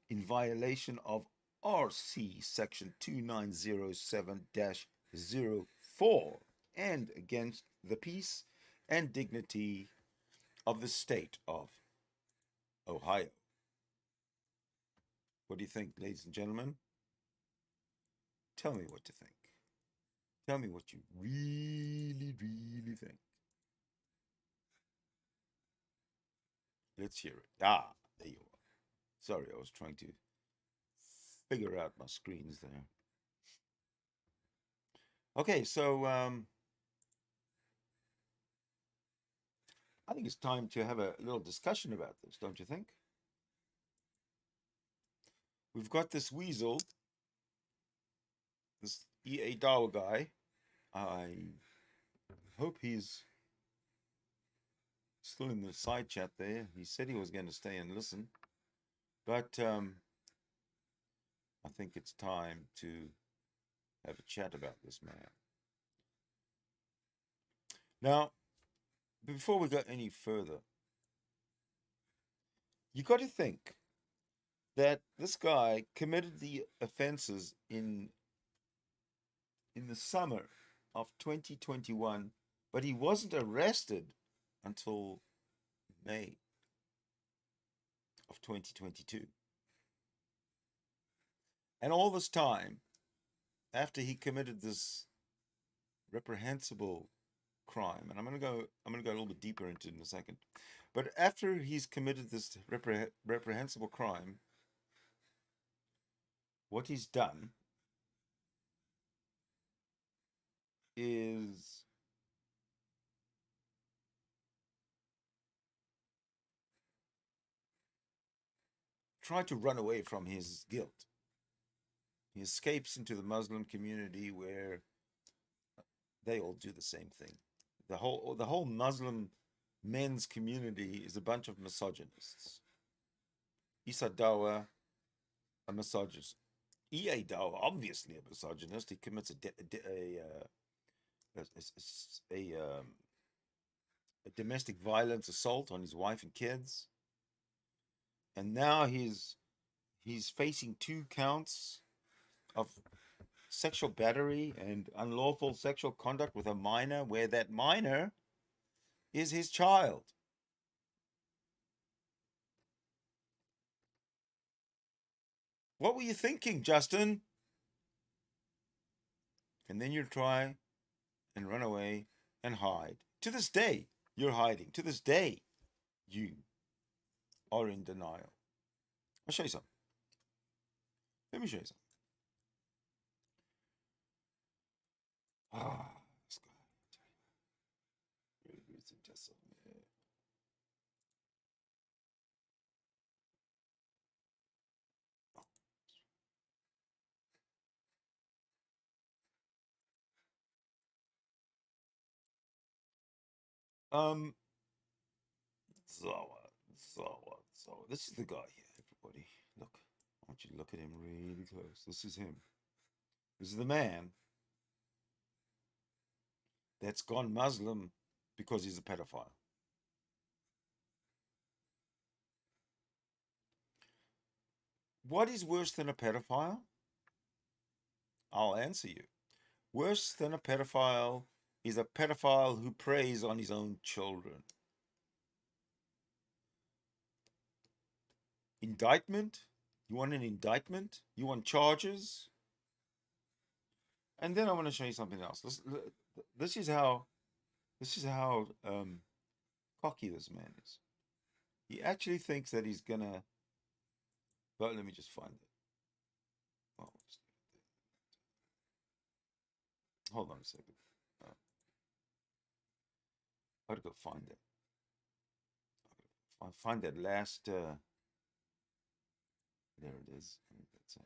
in violation of RC section 2907-04 and against the peace and dignity of the state of Ohio. What do you think, ladies and gentlemen? Tell me what you think. Tell me what you really, really think. Let's hear it. Ah, there you are. Sorry, I was trying to figure out my screens there. Okay, so I think it's time to have a little discussion about this, don't you think? We've got this weasel, this EA Dawah guy. I hope he's still in the side chat there. He said he was going to stay and listen, but I think it's time to have a chat about this man. Now, before we go any further, you got to think that this guy committed the offenses in the summer of 2021, but he wasn't arrested until May. of 2022. And all this time, after he committed this reprehensible crime, and I'm going to go a little bit deeper into it in a second, but after he's committed this reprehensible crime, what he's done is try to run away from his guilt. He escapes into the Muslim community where they all do the same thing. The whole Muslim men's community is a bunch of misogynists. EA Dawah, a misogynist. EA Dawah, obviously a misogynist. He commits a domestic violence assault on his wife and kids, and now he's facing 2 counts of sexual battery and unlawful sexual conduct with a minor, where that minor is his child. What were you thinking, Justin? And then you try and run away and hide. To this day, you're hiding. To this day, you are in denial. I'll show you something. Let me show you something. This guy. Zawa. This is the guy here, everybody. Look. I want you to look at him really close. This is him. This is the man that's gone Muslim because he's a pedophile. What is worse than a pedophile? I'll answer you. Worse than a pedophile is a pedophile who preys on his own children. Indictment? You want an indictment? You want charges? And then I want to show you something else. This is how cocky this man is. He actually thinks that he's gonna. But let me just find it. Oh, hold on a second. I gotta go find it. I'll find that last. There it is. That's it.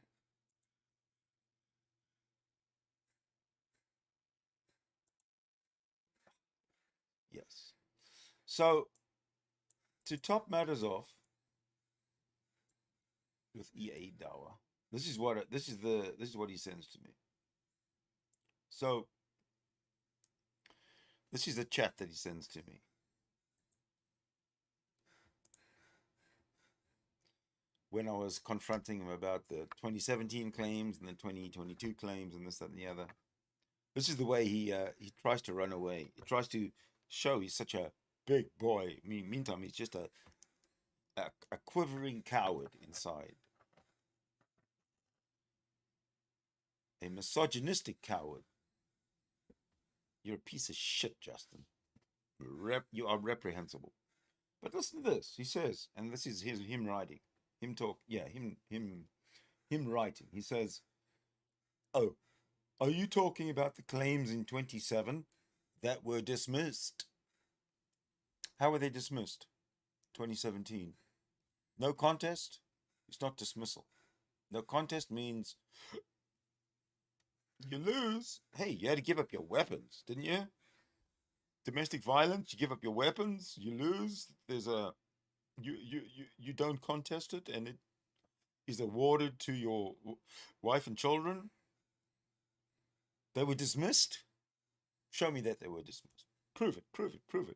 Yes. So, to top matters off with EA Dawah, this is what he sends to me. So, this is the chat that he sends to me. When I was confronting him about the 2017 claims and the 2022 claims and this, that, and the other. This is the way he tries to run away. He tries to show he's such a big boy. Meantime, he's just a quivering coward inside. A misogynistic coward. You're a piece of shit, Justin. You are reprehensible. But listen to this. He says, and this is him writing. Him writing. He says, "Oh, are you talking about the claims in 27 that were dismissed? How were they dismissed? 2017. No contest? It's not dismissal. No contest means you lose. Hey, you had to give up your weapons, didn't you? Domestic violence, you give up your weapons, you lose. There's a you don't contest it, and it is awarded to your wife and children. They were dismissed. Show me that they were dismissed. Prove it.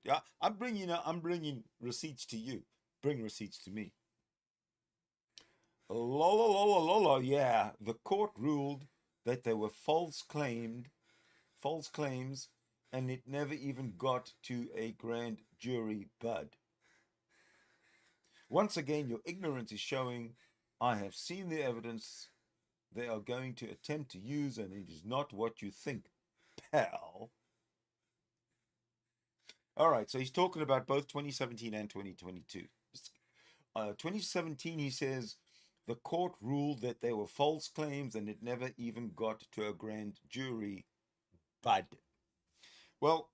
Yeah, I'm bringing receipts to you. Bring receipts to me. Yeah, the court ruled that they were false claims, and it never even got to a grand jury, bud. Once again, your ignorance is showing. I have seen the evidence they are going to attempt to use, and it is not what you think, pal. All right, so he's talking about both 2017 and 2022. 2017, he says, the court ruled that they were false claims and it never even got to a grand jury, bud. Well,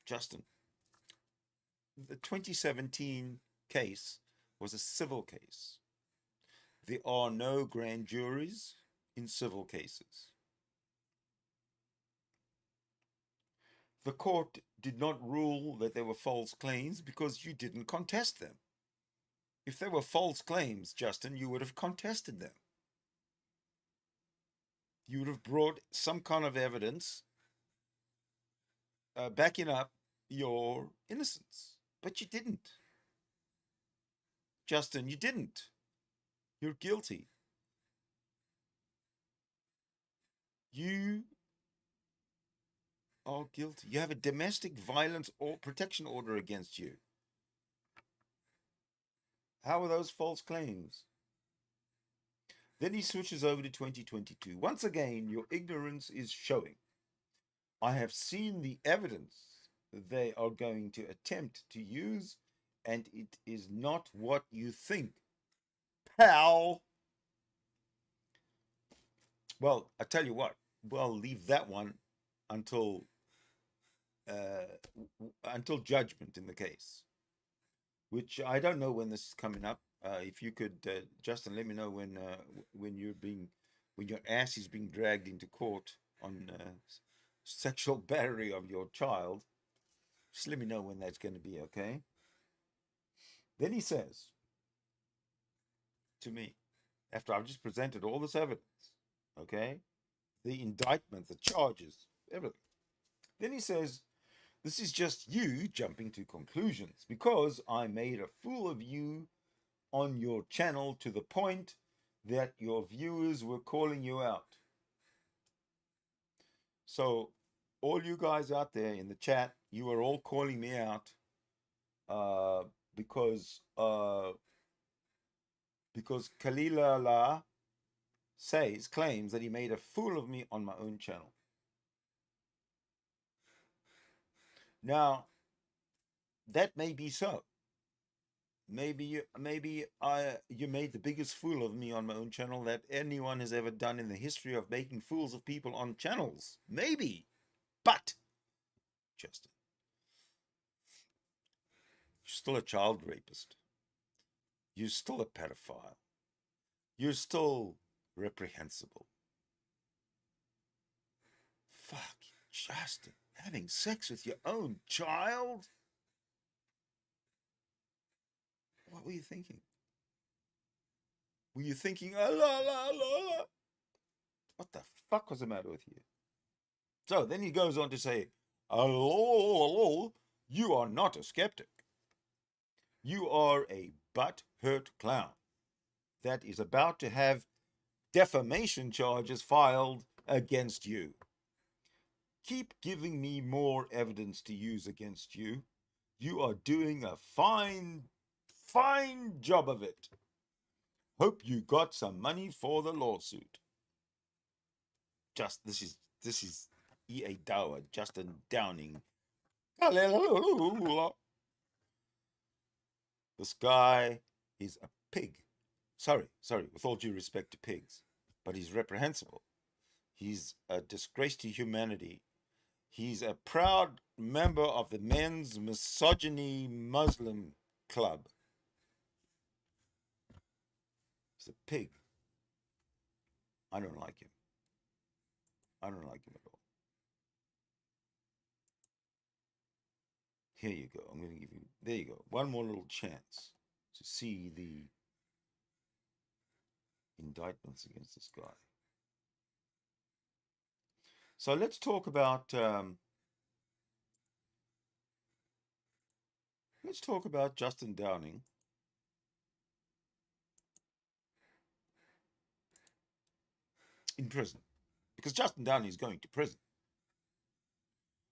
Justin, the 2017 case was a civil case. There are no grand juries in civil cases. The court did not rule that they were false claims because you didn't contest them. If they were false claims, Justin, you would have contested them. You would have brought some kind of evidence backing up your innocence. But you didn't. Justin, you didn't. You're guilty. You are guilty. You have a domestic violence or protection order against you. How are those false claims? Then he switches over to 2022. Once again, your ignorance is showing. I have seen the evidence they are going to attempt to use, and it is not what you think, pal. Well, I tell you what, we'll leave that one until judgment in the case, which I don't know when this is coming up. If you could, Justin, let me know when your ass is being dragged into court on sexual battery of your child. Just let me know when that's going to be, okay? Then he says to me, after I've just presented all this evidence, okay, the indictment, the charges, everything. Then he says, this is just you jumping to conclusions because I made a fool of you on your channel to the point that your viewers were calling you out. So all you guys out there in the chat, you are all calling me out because Khalillulah claims that he made a fool of me on my own channel. Now, that may be so. Maybe you made the biggest fool of me on my own channel that anyone has ever done in the history of making fools of people on channels. Maybe. But, Justin, you're still a child rapist. You're still a pedophile. You're still reprehensible. Fuck, Justin, having sex with your own child? What were you thinking? Were you thinking, la, la, la, la? What the fuck was the matter with you? So then he goes on to say, you are not a skeptic. You are a butt-hurt clown that is about to have defamation charges filed against you. Keep giving me more evidence to use against you. You are doing a fine job of it. Hope you got some money for the lawsuit. This is EA Dawah, Justin Downing. Khalillulah. This guy is a pig. Sorry, with all due respect to pigs, but he's reprehensible. He's a disgrace to humanity. He's a proud member of the men's misogyny Muslim club. He's a pig. I don't like him. I don't like him at all. Here you go. I'm going to give you, there you go. One more little chance to see the indictments against this guy. So let's talk about Justin Downing. In prison. Because Justin Downing is going to prison.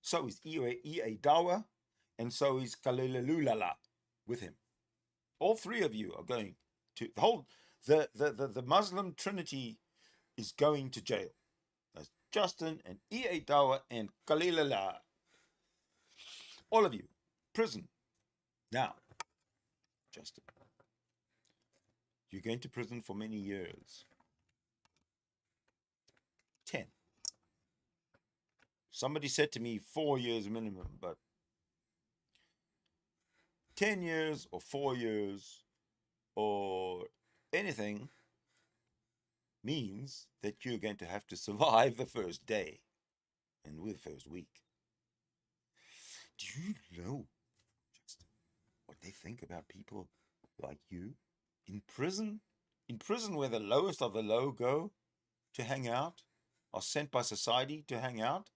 So is EA Dawah, and so is Khalillulah with him. All three of you are going to the Muslim Trinity is going to jail. That's Justin and EA Dawah and Khalillulah. All of you, prison. Now, Justin, you're going to prison for many years. 10. Somebody said to me 4 years minimum, but 10 years or 4 years or anything means that you're going to have to survive the first day and the first week. Do you know what they think about people like you in prison? In prison, where the lowest of the low go to hang out, are sent by society to hang out.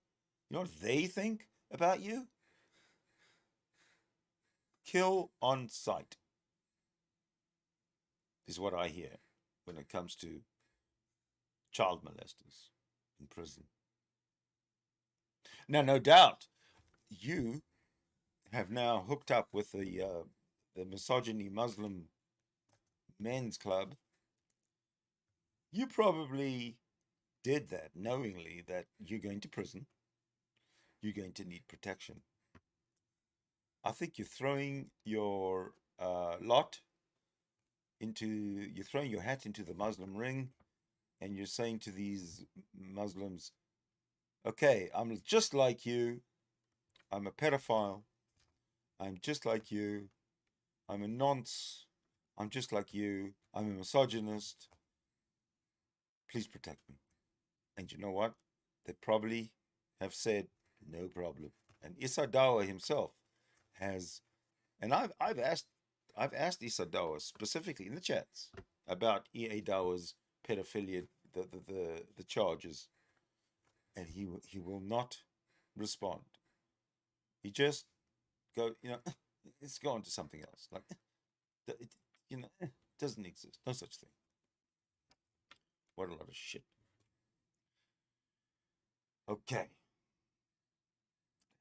You know what they think about you? Kill on sight is what I hear when it comes to child molesters in prison. Now, no doubt, you have now hooked up with the misogyny Muslim men's club. You probably did that knowingly that you're going to prison. You're going to need protection. I think you're throwing your you're throwing your hat into the Muslim ring, and you're saying to these Muslims, okay, I'm just like you. I'm a pedophile. I'm just like you. I'm a nonce. I'm just like you. I'm a misogynist. Please protect me. And you know what? They probably have said, no problem. And Issa Dawah himself has, and I've asked Issa Dawah specifically in the chats about EA Dawah's pedophilia, the charges, and he will not respond. He just let's go on to something else. Like, it doesn't exist. No such thing. What a lot of shit. Okay.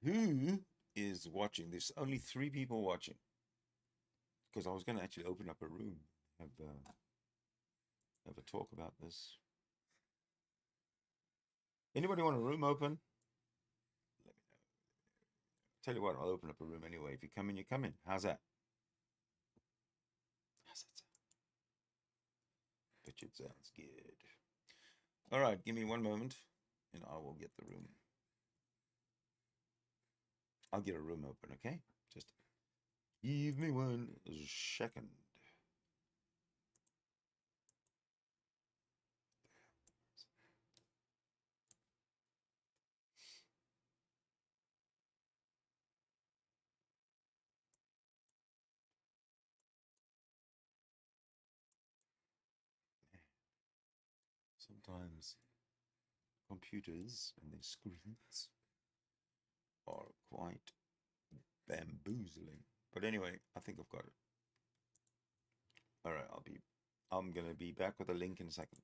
Who is watching? There's only 3 people watching. Because I was going to actually open up a room, have a talk about this. Anybody want a room open? Let me know. Tell you what, I'll open up a room anyway. If you come in, you come in. How's that? How's that sound? Bet you it sounds good. All right, give me one moment, and I will get the room. I'll get a room open, okay? Just give me 1 second. Sometimes computers and their screens are quite bamboozling. But anyway, I think I've got it. All right, I'm going to be back with a link in a second.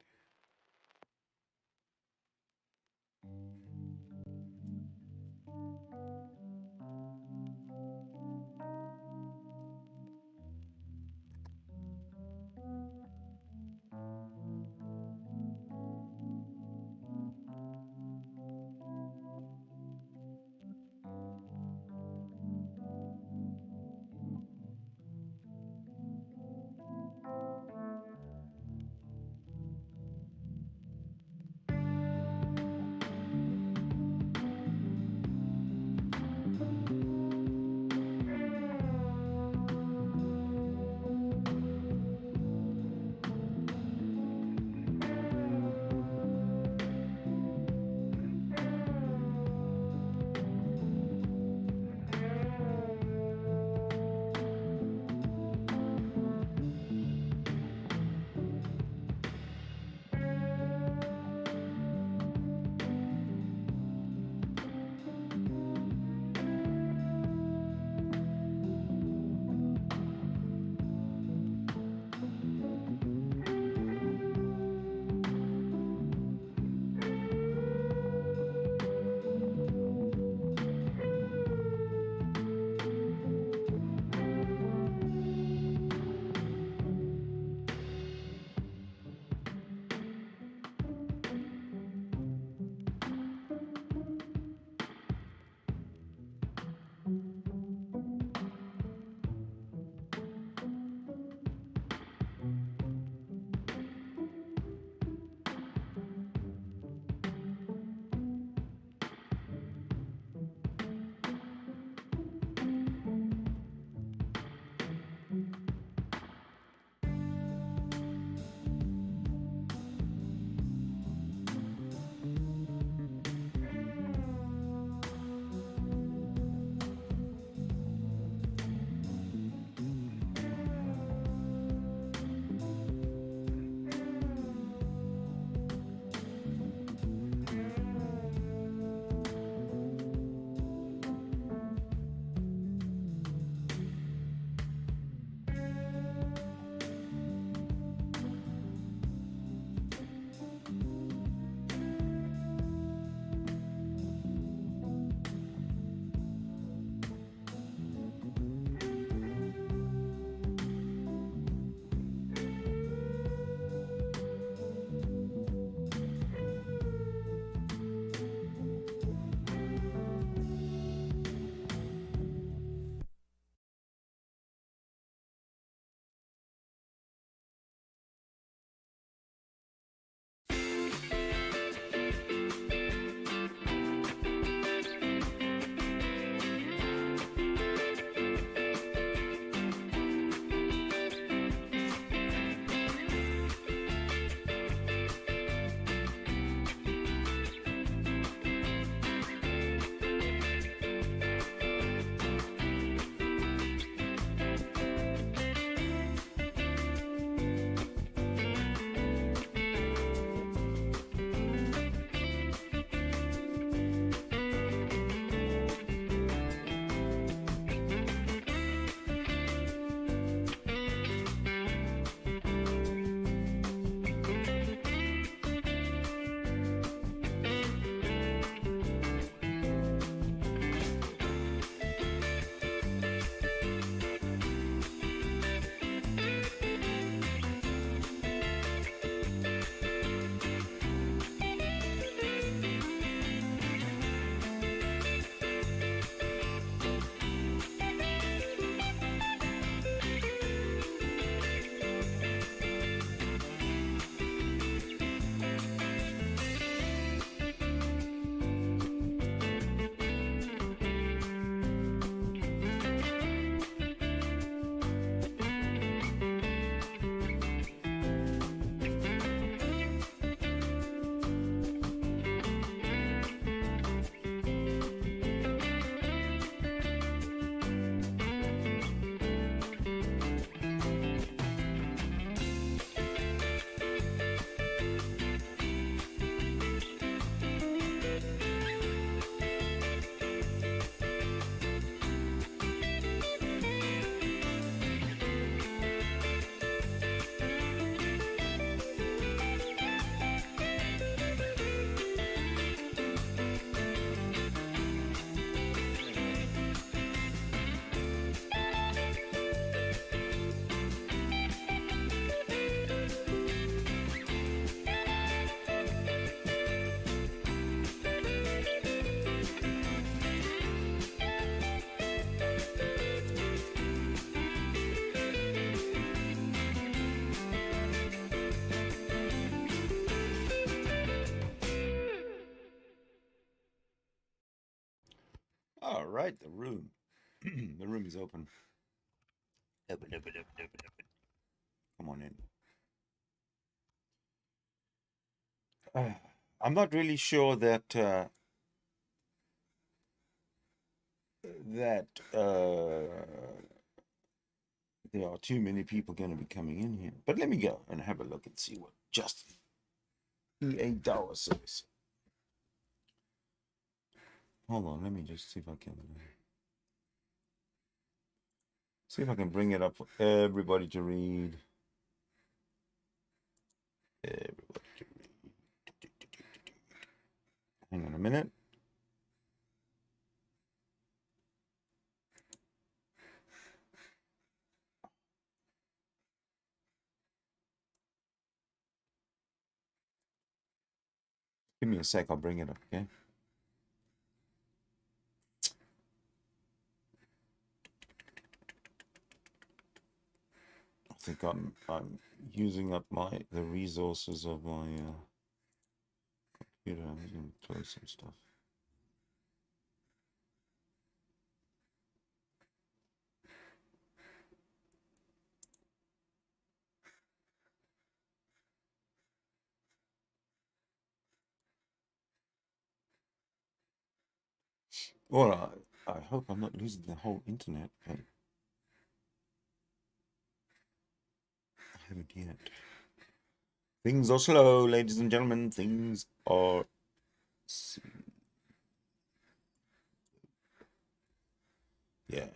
All right, the room. The room is open. Open. Come on in. I'm not really sure that there are too many people going to be coming in here. But let me go and have a look and see what Justin EA Dawah says. Hold on, let me just see if I can bring it up for everybody to read. Hang on a minute. Give me a sec, I'll bring it up, okay? I think I'm using up the resources of my computer. I'm just gonna close some stuff. Well, I hope I'm not losing the whole internet, but I haven't yet. Things are slow, ladies and gentlemen. Things are slow. Yeah,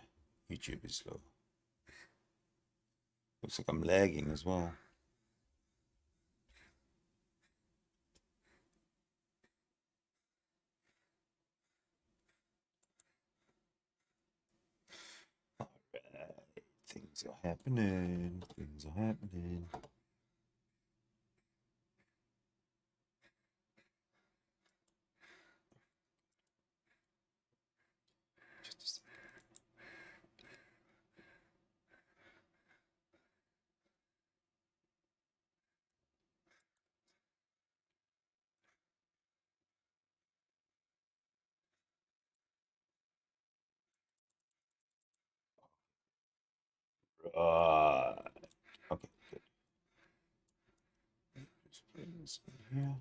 YouTube is slow. Looks like I'm lagging as well. All right, things are happening. Things are happening. Just a second. Okay, good. Just put this in here.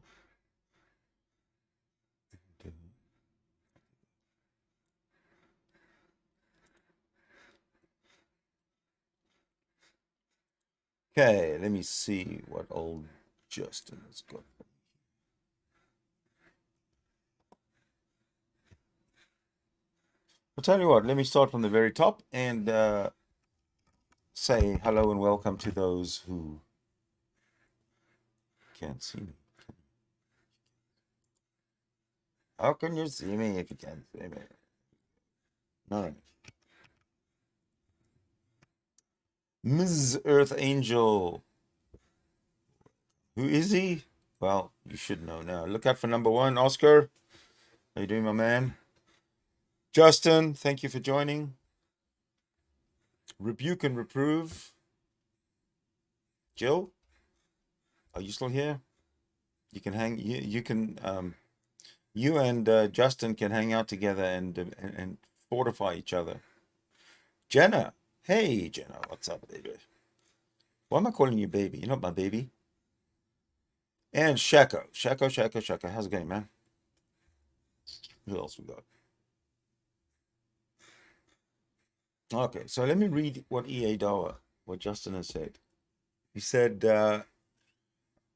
Okay, let me see what old Justin has got. I'll tell you what, let me start from the very top and say hello and welcome to those who can't see me. How can you see me if you can't see me? All right. Ms. Earth Angel. Who is he? Well, you should know now. Look out for number 1, Oscar. How you doing, my man? Justin, thank you for joining. Rebuke and reprove. Jill, are you still here? You can hang. You can. You and Justin can hang out together and fortify each other. Jenna, hey Jenna, what's up, baby? Why am I calling you baby? You're not my baby. And Shako, how's it going, man? Who else we got? Okay, so let me read what EA Dawah, what Justin has said. He said,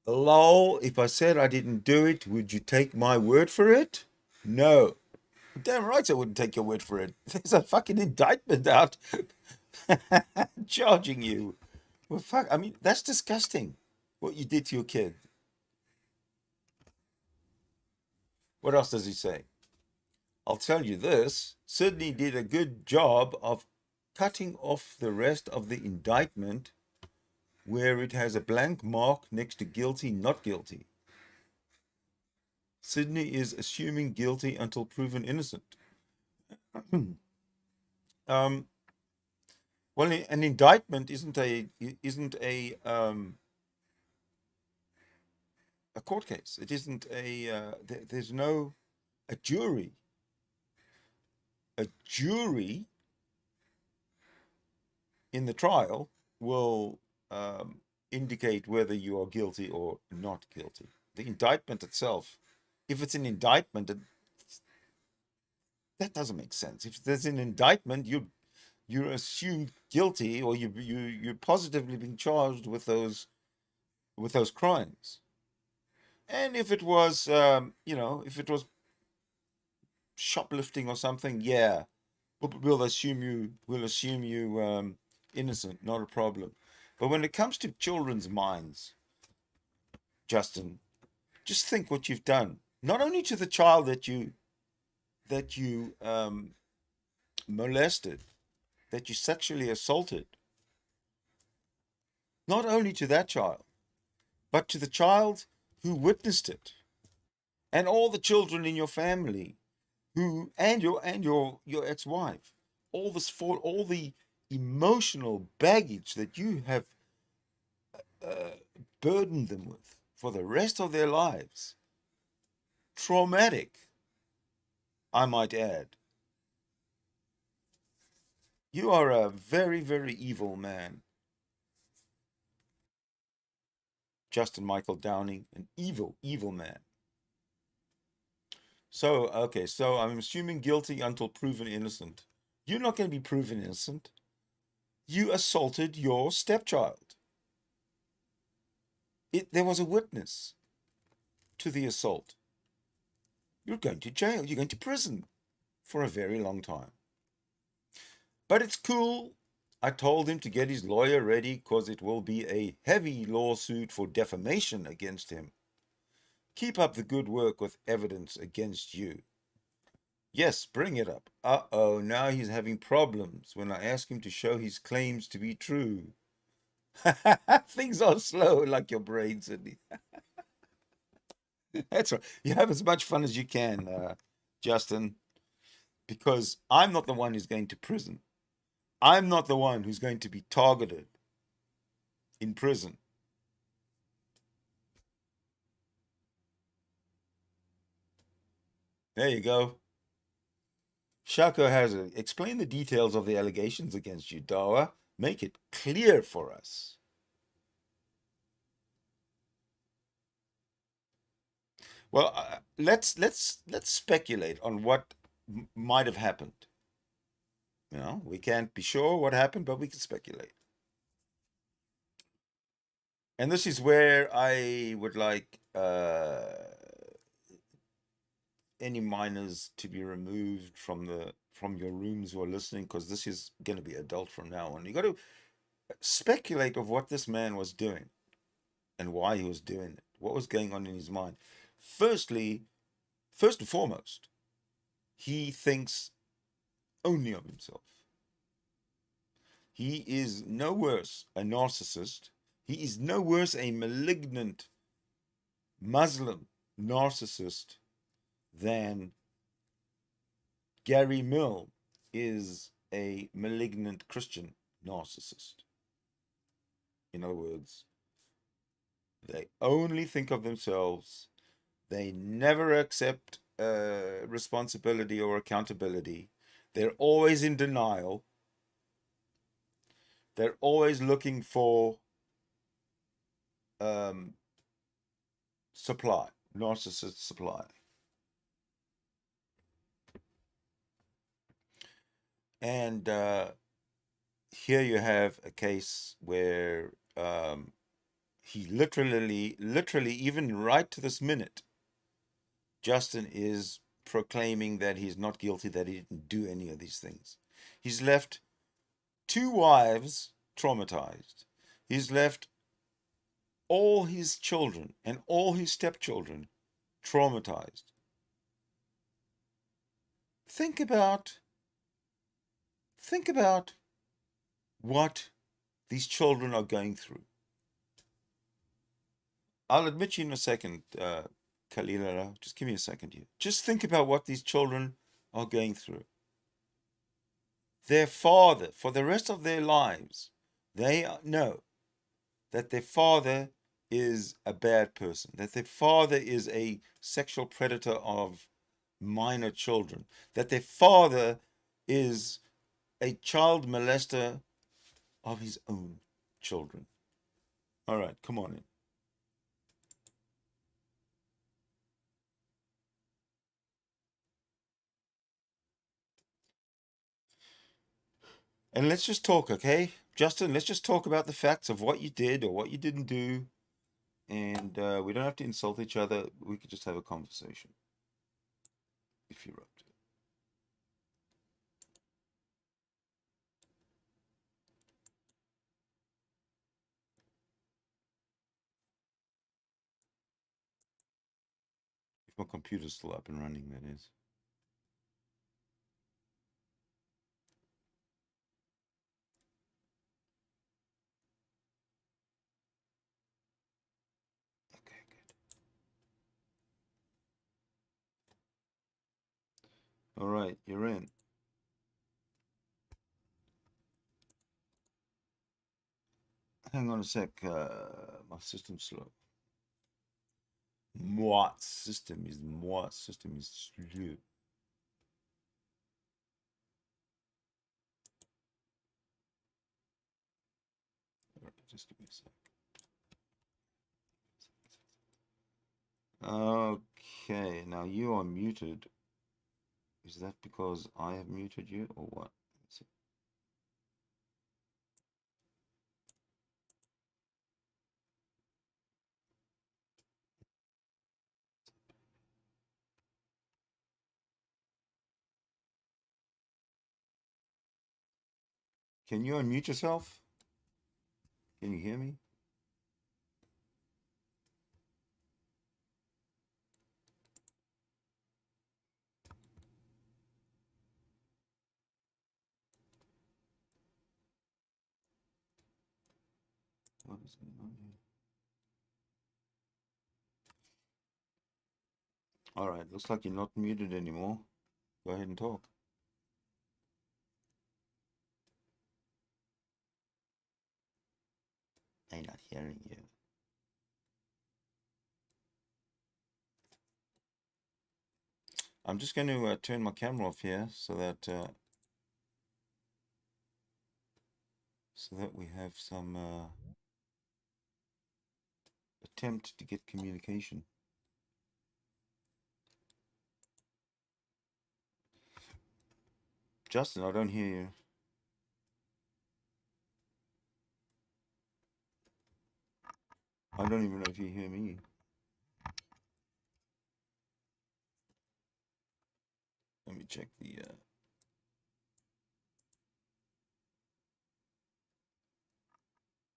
lol, if I said I didn't do it, would you take my word for it? No. Damn right I wouldn't take your word for it. There's a fucking indictment out charging you. Well, fuck, I mean, that's disgusting, what you did to your kid. What else does he say? I'll tell you this, Sydney did a good job of cutting off the rest of the indictment where it has a blank mark next to guilty, not guilty. Sydney is assuming guilty until proven innocent. Well, an indictment isn't a court case. It isn't a there's no a jury. a jury in the trial will indicate whether you are guilty or not guilty. The indictment itself, if it's an indictment, that doesn't make sense. If there's an indictment, you're assumed guilty, or you're positively being charged with those crimes. And if it was, if it was shoplifting or something, yeah, we'll assume you innocent, not a problem. But when it comes to children's minds, Justin, just think what you've done. Not only to the child that you molested, that you sexually assaulted. Not only to that child, but to the child who witnessed it, and all the children in your family, and your ex-wife, all the emotional baggage that you have burdened them with for the rest of their lives. Traumatic, I might add. You are a very, very evil man. Justin Michael Downing, an evil, evil man. So, okay, so I'm assuming guilty until proven innocent. You're not going to be proven innocent. You assaulted your stepchild. There was a witness to the assault. You're going to jail. You're going to prison for a very long time. But it's cool. I told him to get his lawyer ready because it will be a heavy lawsuit for defamation against him. Keep up the good work with evidence against you. Yes, bring it up. Uh-oh, now he's having problems when I ask him to show his claims to be true. Things are slow like your brain, Sydney. That's right. You have as much fun as you can, Justin, because I'm not the one who's going to prison. I'm not the one who's going to be targeted in prison. There you go. Shako has it. Explain the details of the allegations against you, Dawah. Make it clear for us. Well, let's speculate on what might have happened. You know, we can't be sure what happened, but we can speculate. And this is where I would like any minors to be removed from your rooms who are listening, because this is going to be adult from now on. You got to speculate of what this man was doing and why he was doing it, what was going on in his mind. First and foremost, he thinks only of himself. He is no worse a narcissist. He is no worse a malignant Muslim narcissist than Gary Mill is a malignant Christian narcissist. In other words, they only think of themselves. They never accept responsibility or accountability. They're always in denial. They're always looking for supply, narcissist supply. And here you have a case where he literally, even right to this minute, Justin is proclaiming that he's not guilty, that he didn't do any of these things. He's left 2 wives traumatized. He's left all his children and all his stepchildren traumatized. Think about what these children are going through. I'll admit you in a second, Khalillulah. Just give me a second here. Just think about what these children are going through. Their father, for the rest of their lives, they know that their father is a bad person, that their father is a sexual predator of minor children, that their father is a child molester of his own children. All right, come on in. And let's just talk, okay? Justin, let's just talk about the facts of what you did or what you didn't do. And we don't have to insult each other. We could just have a conversation. If you're up to it. If my computer's still up and running, that is. Okay, good. All right, you're in. Hang on a sec. My system's slow. My system is slow. All right, just give me a sec. Okay, now you are muted. Is that because I have muted you or what? Let's see. Can you unmute yourself? Can you hear me? What is going on here? All right, looks like you're not muted anymore. Go ahead and talk. I'm not hearing you. I'm just going to turn my camera off here so that we have some attempt to get communication. Justin, I don't hear you. I don't even know if you hear me. Let me check the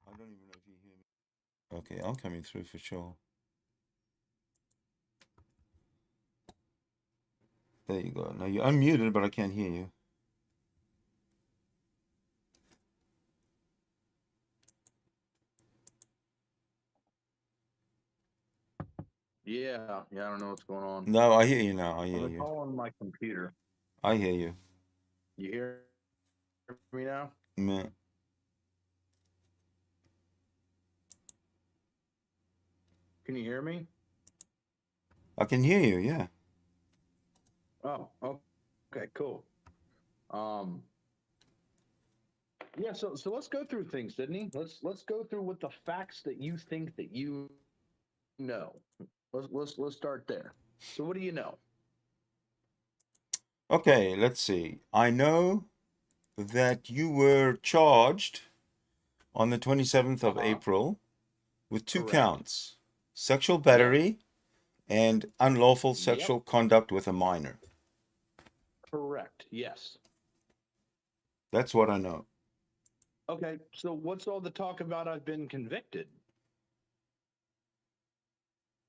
I don't even know if you hear me. Okay, I'm coming through for sure. There you go. Now you're unmuted, but I can't hear you. Yeah, I don't know what's going on. No, I hear you now. I hear I'm you. calling my computer. I hear you. You hear me now? Man. Can you hear me? I can hear you, yeah. Oh, okay, cool. Yeah, so let's go through things, Sydney. Let's go through what the facts that you think that you know. Let's start there. So what do you know? Okay, let's see. I know that you were charged on the 27th of April with two counts: sexual battery and unlawful sexual conduct with a minor. Correct. Yes. That's what I know. Okay, so what's all the talk about I've been convicted?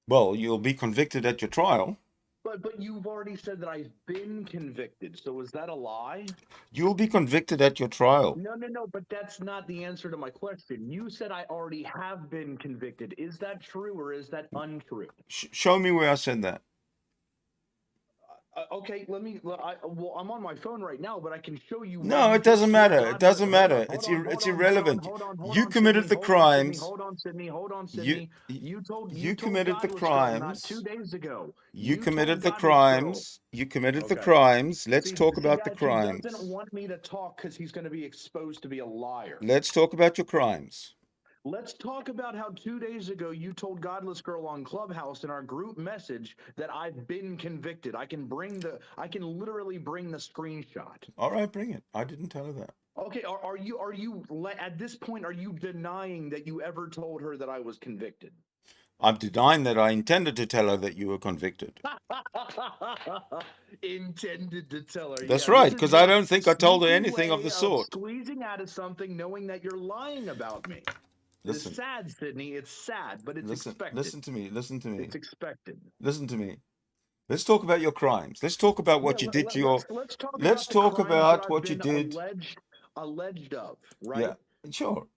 Well, you'll be convicted at your trial. But you've already said that I've been convicted, so is that a lie? You'll be convicted at your trial. No, but that's not the answer to my question. You said I already have been convicted. Is that true or is that untrue? Show me where I said that. Okay, well, I'm on my phone right now, but I can show you. No, it doesn't matter. It doesn't matter. It's irrelevant. You committed the crimes. Hold on, Sydney. You committed the crimes 2 days ago. You committed the crimes. You committed the crimes. Let's talk about the crimes. He doesn't want me to talk because he's going to be exposed to be a liar. Let's talk about your crimes. Let's talk about how 2 days ago you told Godless Girl on Clubhouse in our group message that I've been convicted. I can literally bring the screenshot. All right, bring it. I didn't tell her that. Okay, are you at this point, are you denying that you ever told her that I was convicted? I'm denying that I intended to tell her that you were convicted. Intended to tell her. That's right, because I don't think I told her anything of the sort. Squeezing out of something knowing that you're lying about me. Listen. It's sad, Sydney. It's sad, but it's expected. Listen to me. It's expected. Listen to me. Let's talk about your crimes. Let's talk about what you did to your... Let's talk about what you did... Alleged of, right? Yeah, sure.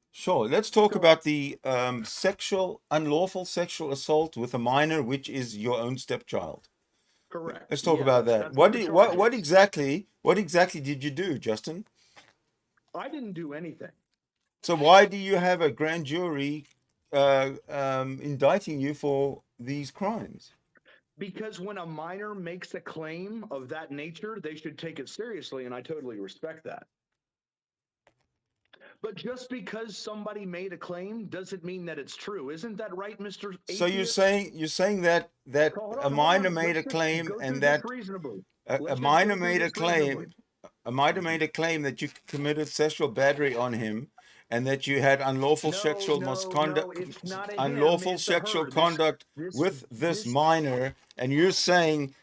Let's talk about the unlawful sexual assault with a minor, which is your own stepchild. Correct. Let's talk about that. What exactly did you do, Justin? I didn't do anything. So why do you have a grand jury indicting you for these crimes? Because when a minor makes a claim of that nature, they should take it seriously, and I totally respect that. But just because somebody made a claim doesn't mean that it's true. Isn't that right, Mr. Atheist? So you're saying that a minor made a claim and that a minor made a claim that you committed sexual battery on him and that you had unlawful sexual conduct with this minor, and you're saying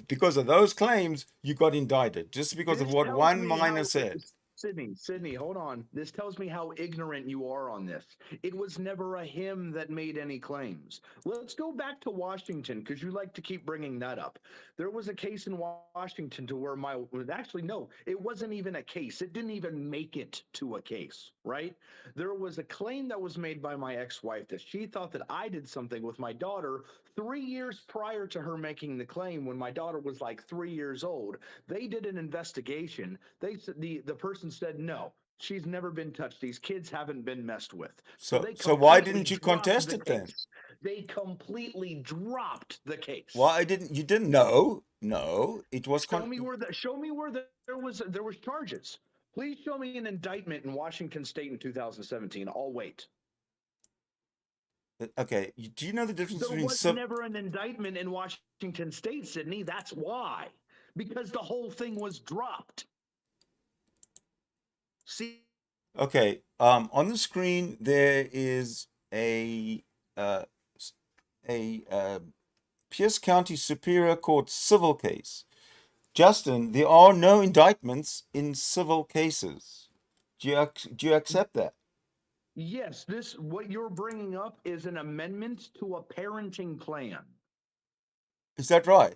because of those claims you got indicted just because of what one minor said. Sydney, hold on. This tells me how ignorant you are on this. It was never a him that made any claims. Let's go back to Washington, because you like to keep bringing that up. There was a case in Washington to where it wasn't even a case. It didn't even make it to a case, right? There was a claim that was made by my ex-wife that she thought that I did something with my daughter 3 years prior to her making the claim when my daughter was like 3 years old. They did an investigation. The person said, no, she's never been touched. These kids haven't been messed with. So why didn't you contest it then? They completely dropped the case. Why didn't you? No, it was. Show me where there was charges. Please show me an indictment in Washington State in 2017. I'll wait. Okay, do you know the difference between... There was never an indictment in Washington State, Sydney. That's why. Because the whole thing was dropped. See? Okay, on the screen there is a Pierce County Superior Court civil case. Justin, there are no indictments in civil cases. Do you accept that? Yes, what you're bringing up is an amendment to a parenting plan. Is that right?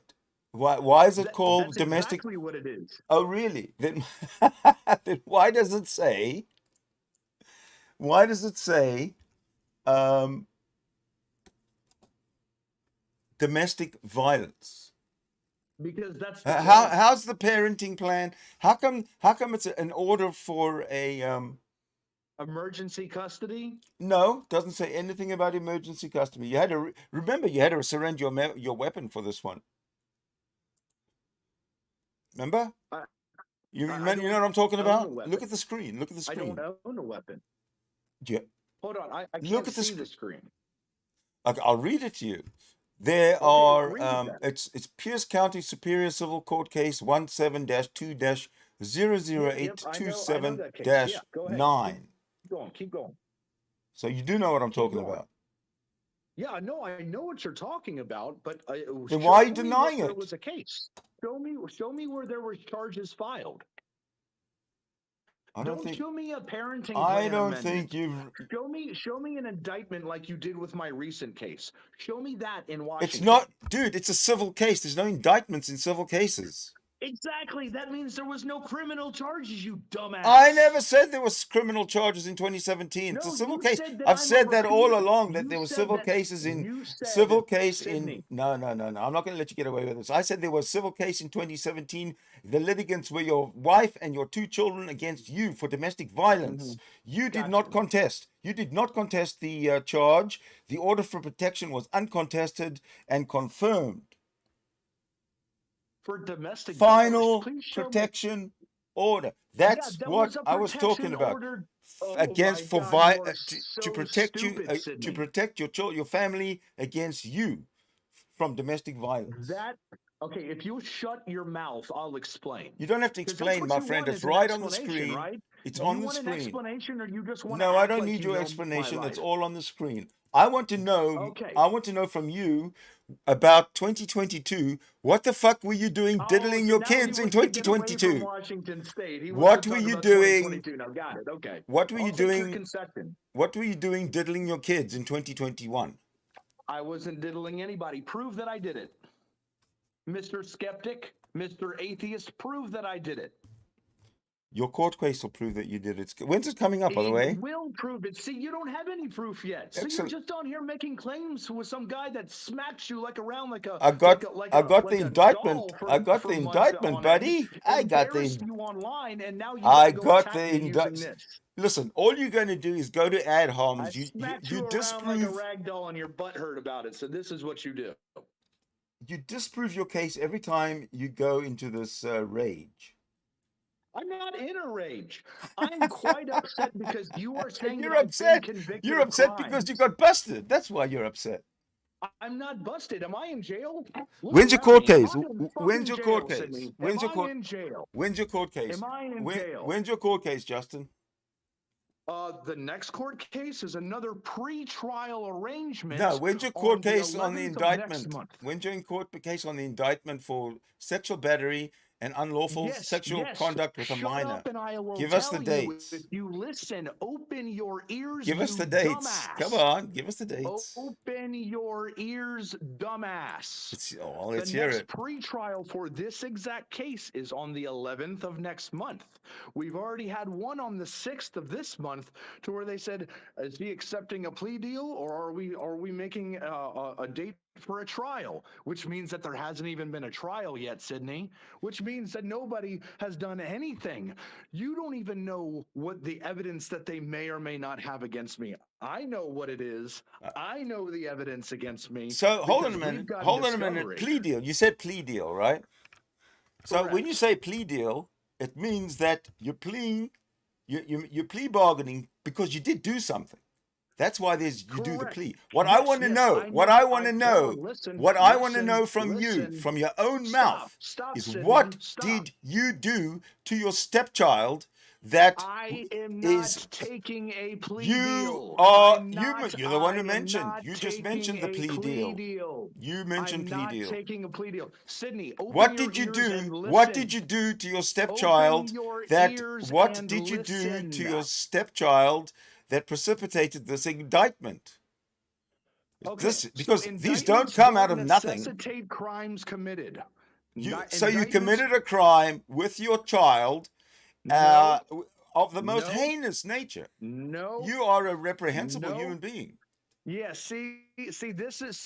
Why is it called that's domestic? Exactly what it is. Oh, really? Then why does it say? Why does it say domestic violence? Because that's how's the parenting plan? How come it's an order for a emergency custody? No, doesn't say anything about emergency custody. You had to remember you had to surrender your weapon for this one. Remember? You know what I'm talking about? Look at the screen. Look at the screen. I don't own a weapon. Yeah. Hold on. I can't see the screen. Okay, I'll read it to you. There are it's Pierce County Superior Civil Court Case 17-2-00827-9. Keep going. So you do know what I'm talking about. Yeah, no, I know what you're talking about, but then why are you denying it? There was a case. Show me where there were charges filed. Show me a parenting plan. I don't think you've. Show me an indictment like you did with my recent case. Show me that in Washington. It's not, dude. It's a civil case. There's no indictments in civil cases. Exactly. That means there was no criminal charges, you dumbass. I never said there was criminal charges in 2017. It's a No, civil you case. said that I've I'm a said that all repeater. along, that You there were said civil that. cases in You said, civil case Sydney. in no. I'm not going to let you get away with this. I said there was civil case in 2017. The litigants were your wife and your 2 children against you for domestic violence. You did not contest. You did not contest the charge. The order for protection was uncontested and confirmed. For domestic Final violence, protection order. That's what I was talking about. Against for to protect you, to protect your family against you from domestic violence. Okay, if you shut your mouth, I'll explain. You don't have to explain, my friend. It's right on the screen. Right? It's on the screen. An explanation, or you just want no, I don't need your explanation. It's all on the screen. I want to know. Okay. I want to know from you about 2022. What the fuck were you doing diddling your kids in 2022? Washington State. What were you doing? Now got it. Okay. What were you doing? What were you doing diddling your kids in 2021? I wasn't diddling anybody. Prove that I did it. Mr. Skeptic, Mr. Atheist, prove that I did it. Your court case will prove that you did it. When's it coming up, by the way? It will prove it. See, you don't have any proof yet. So you're just on here making claims with some guy that smacks you around like a. I got the indictment. I got the indictment, buddy. I got the. You online, and now you I got the indictment. Listen, all you're going to do is go to ad homs. You disprove like a rag doll, and your butt hurt about it. So this is what you do. You disprove your case every time you go into this rage. I'm not in a rage. I'm quite upset because you are saying you're upset. You're upset because you got busted. That's why you're upset. I'm not busted. Am I in jail? When's your court case? When's your court case? When's your court? When's your court case? Am I in jail? When's your court case, Justin? The next court case is another pre-trial arrangement. No, when's your court case on the indictment? When's your court case on the indictment for sexual battery and unlawful sexual conduct with a minor? Give us the dates. If you listen, open your ears. Give us the dates. Come on, give us the dates. Open your ears, dumbass. Let's hear it. The next pre-trial for this exact case is on the 11th of next month. We've already had one on the 6th of this month, to where they said, "Is he accepting a plea deal, or are we making a date for a trial?" Which means that there hasn't even been a trial yet, Sydney. Which means that nobody has done anything. You don't even know what the evidence that they may or may not have against me. I know what it is. I know the evidence against me. So hold on a minute. Hold on a minute. Plea deal. You said plea deal, right? So when you say plea deal, it means that you're pleading, you're plea bargaining because you did do something. That's why you do the plea. What I want to know from you, from your own mouth, is what did you do to your stepchild that I am not taking a plea deal. You're the one who mentioned. You just mentioned the plea deal. You mentioned plea deal. Taking a plea deal. Sydney, what did you do? What did you do to your stepchild that precipitated this indictment? Because these don't come out of nothing. Necessitate crimes committed. So you committed a crime with your child of the most heinous nature. No. You are a reprehensible human being. Yeah,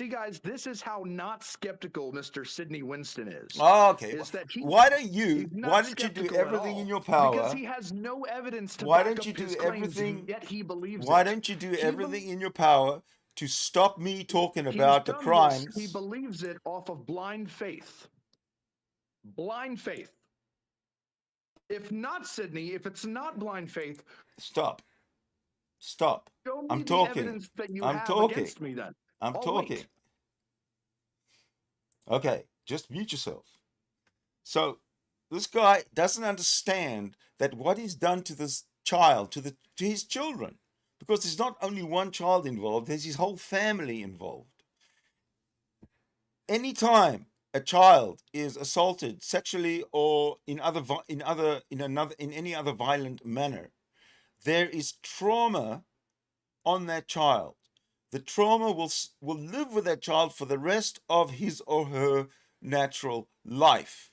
guys, this is how not skeptical Mr. Sidney Winston is. Oh, okay. Why don't you do everything in your power? Because he has no evidence to back up his claims, yet he believes it. Why don't you do everything in your power to stop me talking about the crimes? He believes it off of blind faith. Blind faith. If not, Sydney, if it's not blind faith, stop. I'm talking. I'm talking. Okay, just mute yourself. So this guy doesn't understand that what he's done to this child, to his children, because there's not only one child involved, there's his whole family involved. Anytime a child is assaulted sexually or in any other violent manner, there is trauma on that child. The trauma will live with that child for the rest of his or her natural life.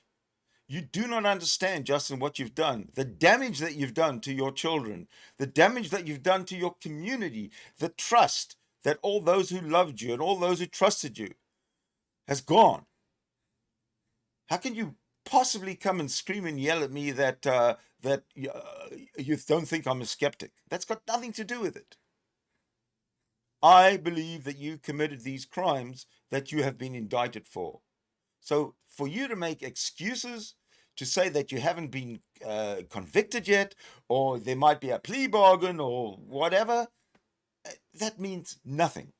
You do not understand, Justin, what you've done, the damage that you've done to your children, the damage that you've done to your community, the trust that all those who loved you and all those who trusted you has gone. How can you possibly come and scream and yell at me that you don't think I'm a skeptic? That's got nothing to do with it. I believe that you committed these crimes that you have been indicted for. So for you to make excuses to say that you haven't been convicted yet, or there might be a plea bargain or whatever, that means nothing.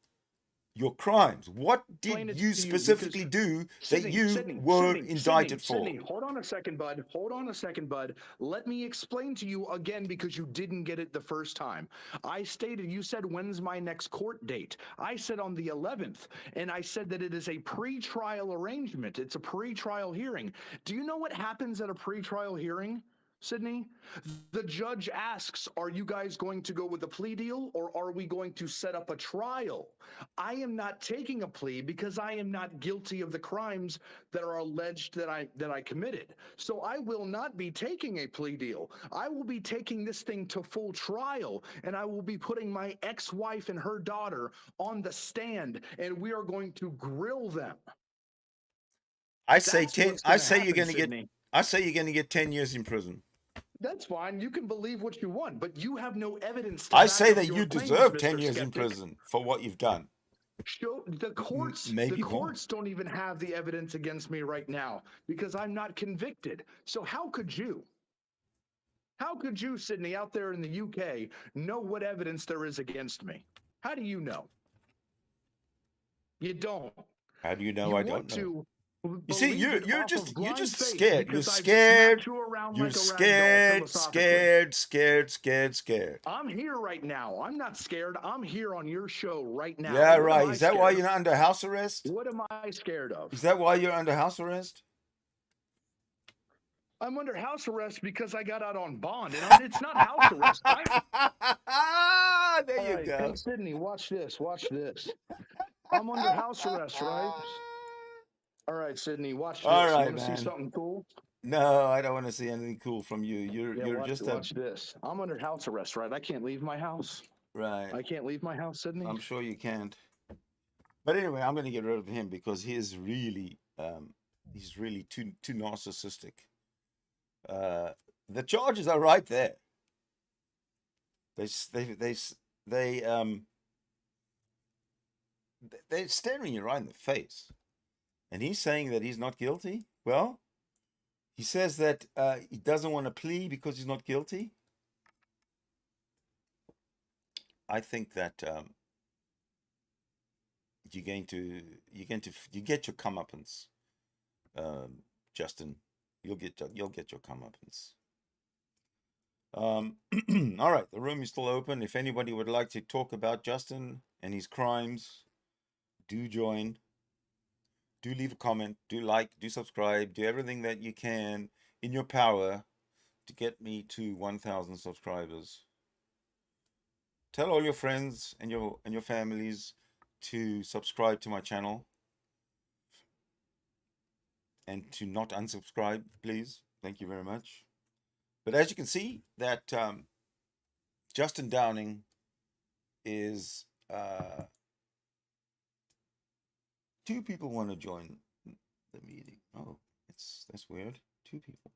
Your crimes. What did you specifically do that you were indicted for? Sydney, hold on a second, bud. Hold on a second, bud. Let me explain to you again because you didn't get it the first time. I stated, you said, when's my next court date? I said on the 11th, and I said that it is a pre-trial arrangement. It's a pre-trial hearing. Do you know what happens at a pre-trial hearing, Sydney? The judge asks, are you guys going to go with a plea deal or are we going to set up a trial? I am not taking a plea because I am not guilty of the crimes that are alleged that I committed. So I will not be taking a plea deal. I will be taking this thing to full trial, and I will be putting my ex-wife and her daughter on the stand, and we are going to grill them. I say 10. I say you're going to get. I say you're going to get 10 years in prison. That's fine. You can believe what you want, but you have no evidence. I say that you deserve 10 years in prison for what you've done. Show the courts. Maybe the courts don't even have the evidence against me right now because I'm not convicted. So how could you? How could you, Sydney, out there in the UK, know what evidence there is against me? How do you know? You don't. How do you know? I don't know. You see, you're just scared. You're scared. You're scared. I'm here right now. I'm not scared. I'm here on your show right now. Yeah, right. Is that why you're not under house arrest? What am I scared of? Is that why you're under house arrest? I'm under house arrest because I got out on bond, and it's not house arrest. There you go. Hey, Sydney, watch this. Watch this. I'm under house arrest, right? All right, Sydney, watch this. All right, you want to see something cool? No, I don't want to see anything cool from you. You're watch this. I'm under house arrest, right? I can't leave my house. Right. I can't leave my house, Sydney. I'm sure you can't. But anyway, I'm going to get rid of him because he is really, he's really too narcissistic. The charges are right there. They're staring you right in the face. And he's saying that he's not guilty. Well, he says that he doesn't want to plea because he's not guilty. I think that you get your comeuppance, Justin. You'll get your comeuppance. All right, the room is still open. If anybody would like to talk about Justin and his crimes, do join. Do leave a comment, do like, do subscribe, do everything that you can in your power to get me to 1,000 subscribers. Tell all your friends and your families to subscribe to my channel and to not unsubscribe, please. Thank you very much. But as you can see, that Justin Downing is... two people want to join the meeting. Oh, that's weird. Two people.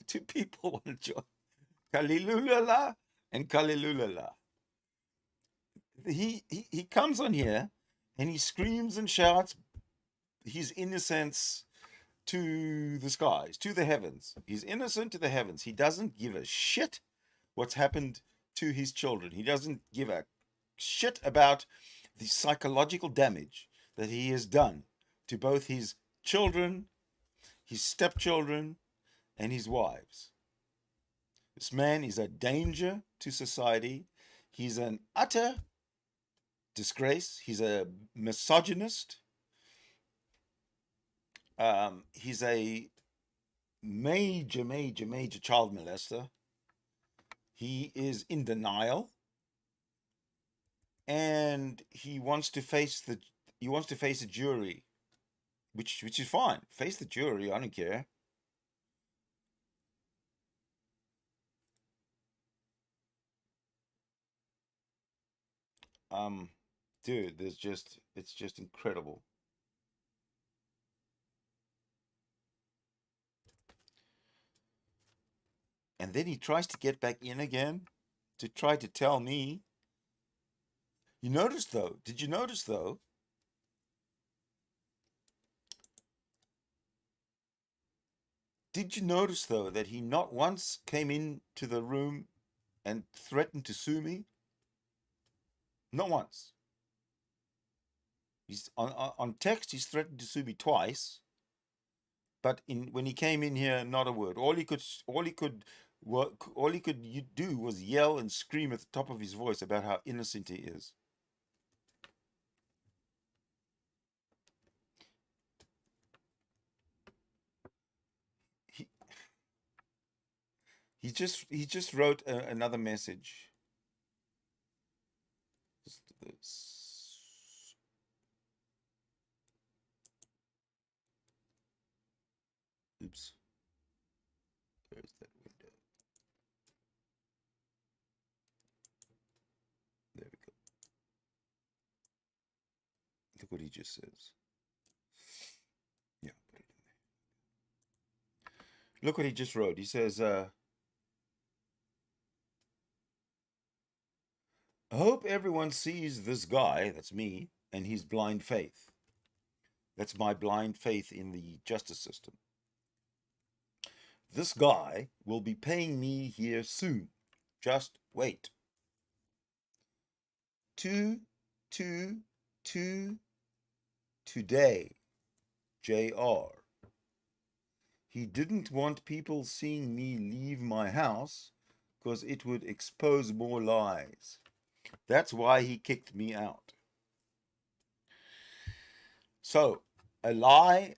Two people want to join. Khalillulah and Khalillulah. He comes on here and he screams and shouts his innocence to the skies, to the heavens. He's innocent to the heavens. He doesn't give a shit what's happened to his children. He doesn't give a shit about the psychological damage that he has done to both his children, his stepchildren, and his wives. This man is a danger to society. He's an utter disgrace. He's a misogynist. He's a major child molester. He is in denial. and he wants to face a jury, which is fine. Face the jury. I don't care. Dude, it's just incredible. And then he tries to get back in again to try to tell me. Did you notice though? Did you notice though that he not once came into the room and threatened to sue me? Not once. He's on text. He's threatened to sue me twice, but when he came in here, not a word. All he could do was yell and scream at the top of his voice about how innocent he is. He just wrote another message. Oops. There's that window. There we go. Look what he just says. Yeah, put it in there. Look what he just wrote. He says, I hope everyone sees this guy, that's me, and his blind faith. That's my blind faith in the justice system. This guy will be paying me here soon. Just wait. 222 today. JR. He didn't want people seeing me leave my house because it would expose more lies. That's why he kicked me out. So, a lie,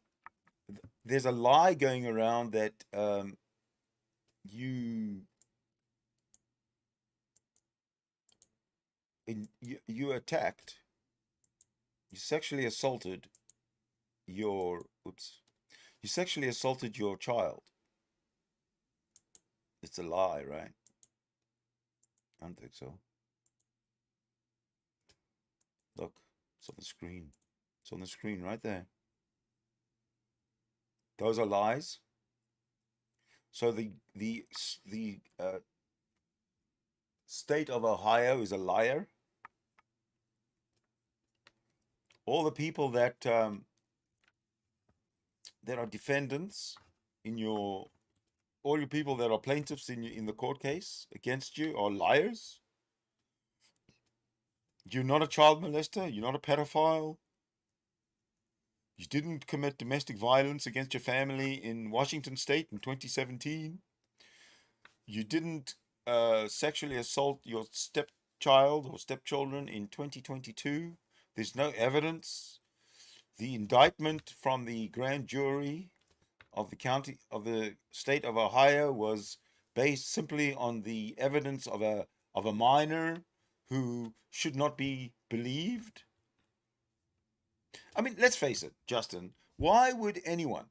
there's a lie going around that you attacked, you sexually assaulted your child. It's a lie, right? I don't think so. Look, it's on the screen. It's on the screen right there. Those are lies. So the state of Ohio is a liar. All the people that are defendants in all your people that are plaintiffs in the court case against you are liars. You're not a child molester. You're not a pedophile. You didn't commit domestic violence against your family in Washington State in 2017. You didn't sexually assault your stepchild or stepchildren in 2022. There's no evidence. The indictment from the grand jury of the state of Ohio was based simply on the evidence of a minor who should not be believed. I mean, let's face it, Justin, why would anybody,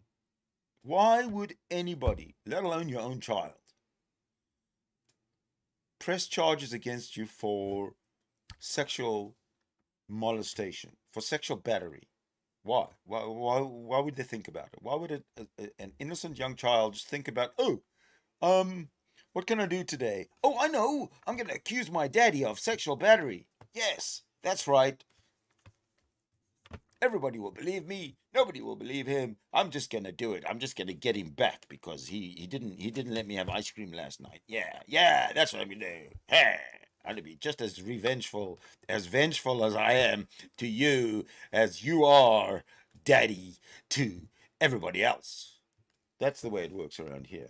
let alone your own child, press charges against you for sexual molestation, for sexual battery? Why? Why would they think about it? Why would an innocent young child just think about, what can I do today? Oh, I know, I'm going to accuse my daddy of sexual battery. Yes, that's right. Everybody will believe me. Nobody will believe him. I'm just going to do it. I'm just going to get him back because he didn't let me have ice cream last night. Yeah, that's what I'm going to do. Hey, I'm going to be just as vengeful as I am to you as you are, Daddy, to everybody else. That's the way it works around here.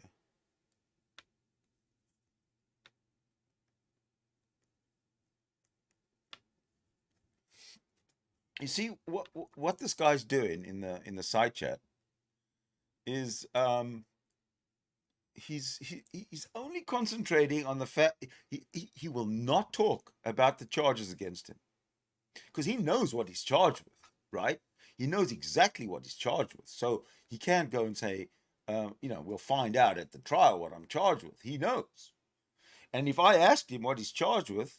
You see what this guy's doing in the side chat is he's only concentrating on the fact he will not talk about the charges against him. because he knows what he's charged with, right? He knows exactly what he's charged with. So he can't go and say, we'll find out at the trial what I'm charged with. He knows. And if I asked him what he's charged with,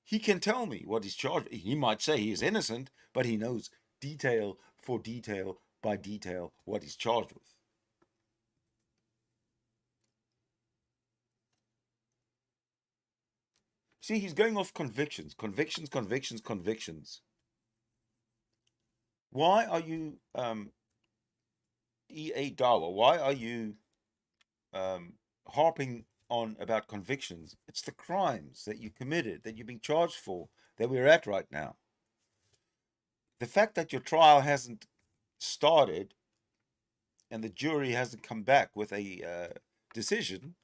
he can tell me what he's charged with. He might say he is innocent, but he knows detail for detail by detail what he's charged with. See, he's going off convictions. Why are you, EA Dawah, why are you harping on about convictions? It's the crimes that you committed, that you're being charged for, that we're at right now. The fact that your trial hasn't started and the jury hasn't come back with a decision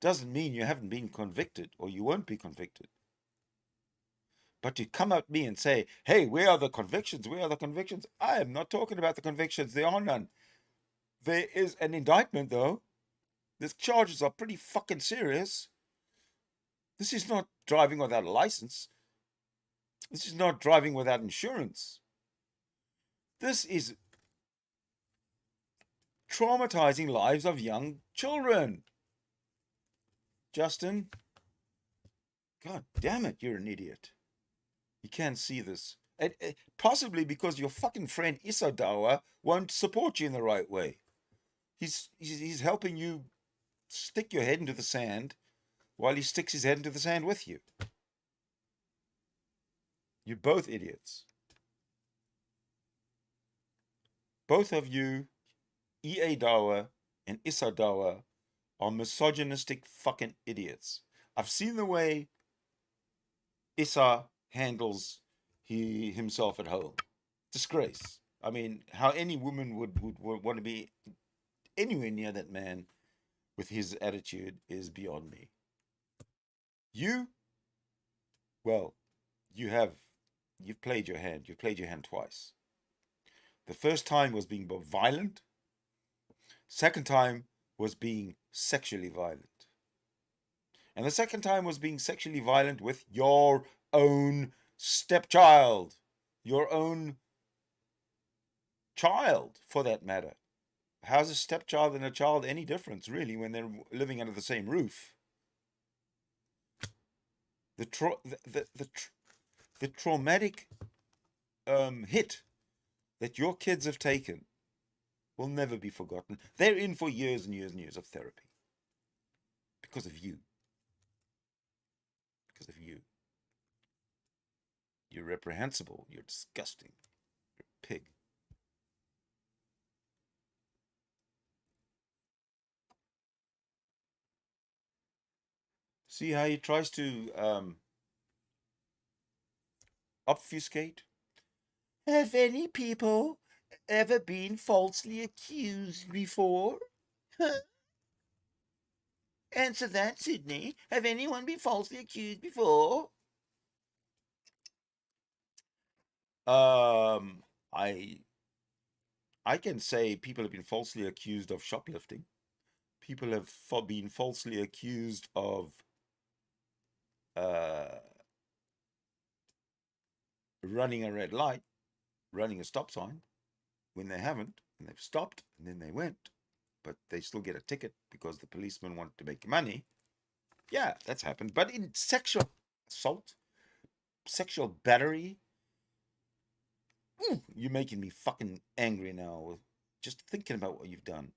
doesn't mean you haven't been convicted or you won't be convicted. But to come at me and say, hey, where are the convictions? Where are the convictions? I am not talking about the convictions. There are none. There is an indictment, though. These charges are pretty fucking serious. This is not driving without a license. This is not driving without insurance. This is traumatizing lives of young children. Justin, God damn it, you're an idiot. You can't see this. Possibly because your fucking friend EA Dawah won't support you in the right way. He's helping you stick your head into the sand while he sticks his head into the sand with you. You're both idiots. Both of you, EA Dawah and EA Dawah, are misogynistic fucking idiots. I've seen the way Issa handles himself at home. Disgrace. I mean, how any woman would want to be anywhere near that man with his attitude is beyond me. You've played your hand. You've played your hand twice. The first time was being violent. Second time was being sexually violent. And the second time was being sexually violent with your own stepchild, your own child, for that matter. How's a stepchild and a child any difference, really, when they're living under the same roof? The traumatic hit that your kids have taken will never be forgotten. They're in for years and years and years of therapy because of you. Because of you. You're reprehensible. You're disgusting. You're a pig. See how he tries to obfuscate? Have any people ever been falsely accused before? Huh? Answer that, Sydney. Have anyone been falsely accused before? I can say people have been falsely accused of shoplifting. People have been falsely accused of running a red light, running a stop sign, when they haven't, and they've stopped, and then they went, but they still get a ticket because the policeman wanted to make money. Yeah, that's happened. But in sexual assault, sexual battery, you're making me fucking angry now just thinking about what you've done.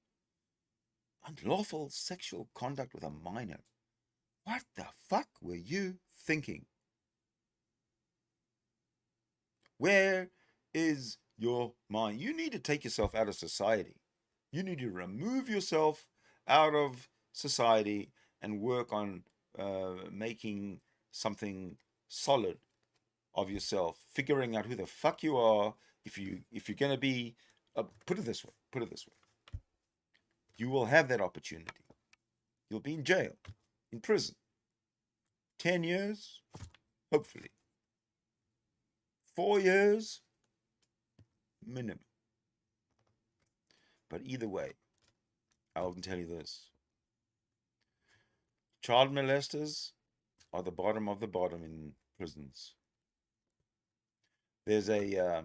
Unlawful sexual conduct with a minor. What the fuck were you thinking? Where is your mind? You need to take yourself out of society. You need to remove yourself out of society and work on making something solid of yourself, figuring out who the fuck you are. If you're going to be, put it this way, you will have that opportunity. You'll be in jail, in prison, 10 years, hopefully, 4 years, minimum. But either way, I will tell you this. Child molesters are the bottom of the bottom in prisons. there's a,